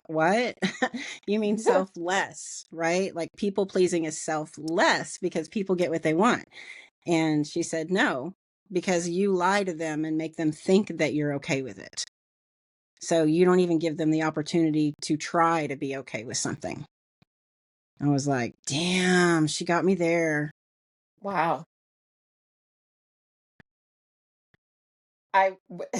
what? You mean selfless, right? Like people pleasing is selfless because people get what they want. And she said, no, because you lie to them and make them think that you're okay with it. So you don't even give them the opportunity to try to be okay with something. I was like, damn, she got me there. Wow. I I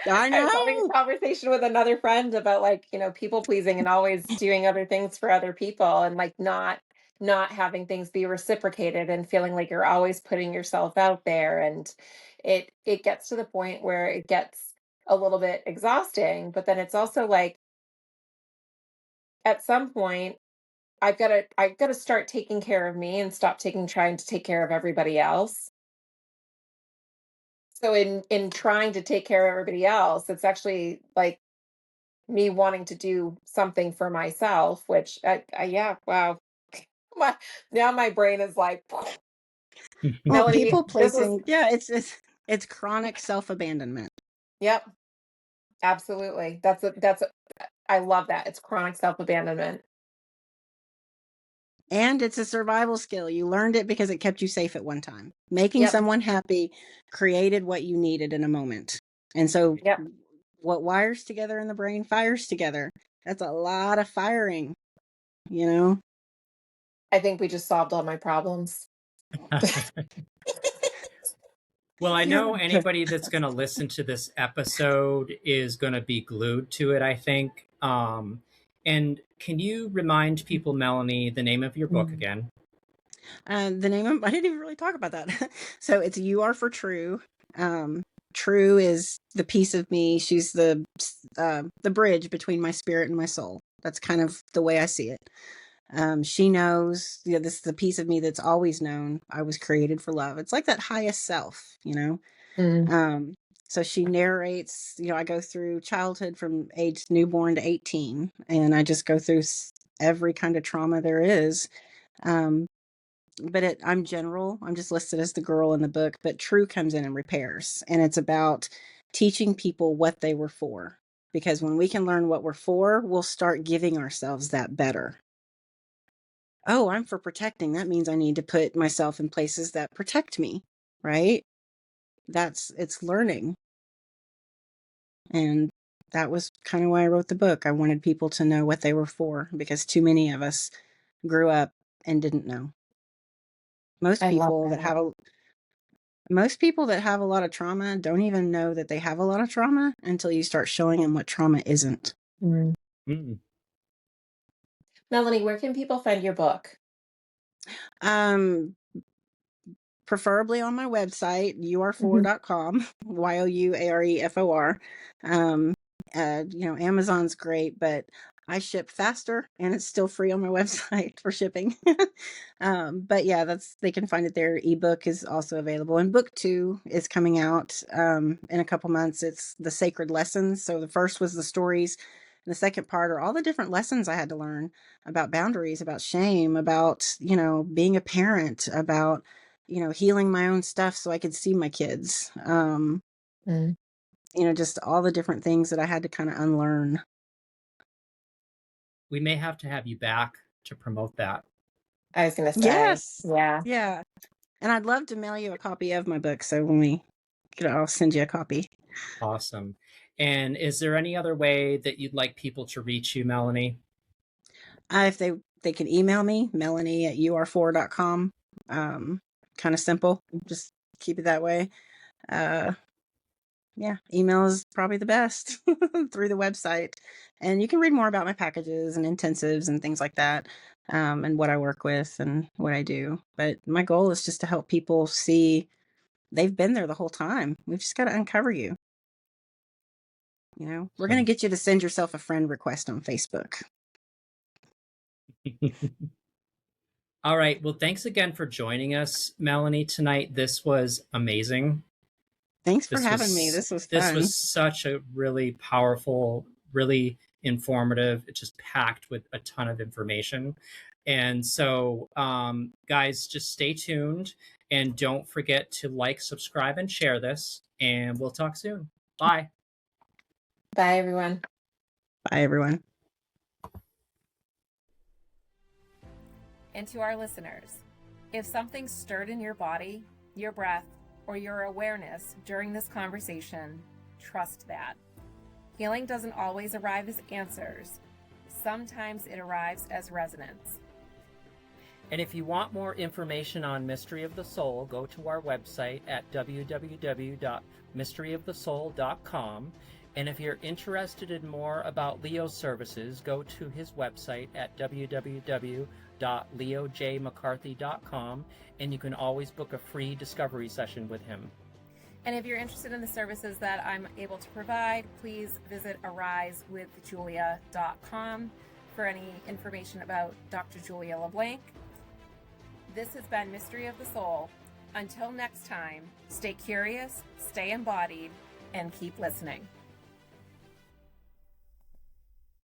I was having a know. conversation with another friend about, like, people pleasing and always doing other things for other people, and like not having things be reciprocated and feeling like you're always putting yourself out there. And it gets to the point where it gets a little bit exhausting, but then it's also like at some point I've got to start taking care of me and stop taking trying to take care of everybody else. So in trying to take care of everybody else, it's actually like me wanting to do something for myself, which yeah, wow. My, now my brain is like, Well, Melanie, people this was, pleasing, yeah, it's chronic self-abandonment. yep, absolutely. I love that. It's chronic self-abandonment. And it's a survival skill. You learned it because it kept you safe at one time. Making Yep, someone happy created what you needed in a moment. And so yep. what wires together in the brain fires together. That's a lot of firing, you know? I think we just solved all my problems. Well, I Yeah. know anybody that's going to listen to this episode is going to be glued to it, I think. And can you remind people, Melanie, the name of your book Mm. again? The name of, I didn't even really talk about that. So it's You Are for True. Um, True is the piece of me. She's the bridge between my spirit and my soul. That's kind of the way I see it. She knows, this is the piece of me that's always known I was created for love. It's like that highest self. Mm. Um, so she narrates, I go through childhood from age newborn to 18, and I just go through every kind of trauma there is. Um, but I'm general. I'm just listed as the girl in the book, but True comes in and repairs. And it's about teaching people what they were for. because when we can learn what we're for, we'll start giving ourselves that better. Oh, I'm for protecting. That means I need to put myself in places that protect me, right? It's learning. And that was kind of why I wrote the book. I wanted people to know what they were for, because too many of us grew up and didn't know. Most I love people that that. have a lot of trauma don't even know that they have a lot of trauma until you start showing them what trauma isn't. Mm. Mm. Melanie, where can people find your book? Preferably on my website, ur4.com, youarefor. Amazon's great, but I ship faster and it's still free on my website for shipping. But yeah, they can find it there. Ebook is also available, and book 2 is coming out in a couple months. It's the sacred lessons. So the first was the stories, and the second part are all the different lessons I had to learn about boundaries, about shame, about being a parent, about healing my own stuff so I could see my kids. Mm. Just all the different things that I had to kind of unlearn. We may have to have you back to promote that. I was going to say, Yes. yeah. Yeah. And I'd love to mail you a copy of my book. So I'll send you a copy. Awesome. And is there any other way that you'd like people to reach you, Melanie? If they could email me, melanie@ur4.com. Kind of simple. Just keep it that way. Yeah, email is probably the best through the website. And you can read more about my packages and intensives and things like that, and what I work with and what I do. But my goal is just to help people see they've been there the whole time. We've just got to uncover you. We're going to get you to send yourself a friend request on Facebook. All right. Well, thanks again for joining us, Melanie, tonight. This was amazing. Thanks for having me. This was fun. This was such a really powerful, really informative, it's just packed with a ton of information. And so, guys, just stay tuned and don't forget to like, subscribe, and share this. And we'll talk soon. Bye. Bye, everyone. Bye, everyone. And to our listeners, if something stirred in your body, your breath, or your awareness during this conversation, trust that. Healing doesn't always arrive as answers. Sometimes it arrives as resonance. And if you want more information on Mystery of the Soul, go to our website at www.mysteryofthesoul.com. And if you're interested in more about Leo's services, go to his website at www.leojmccarthy.com, and you can always book a free discovery session with him. And if you're interested in the services that I'm able to provide, please visit arisewithjulia.com for any information about Dr. Julia LeBlanc. This has been Mystery of the Soul. Until next time, stay curious, stay embodied, and keep listening.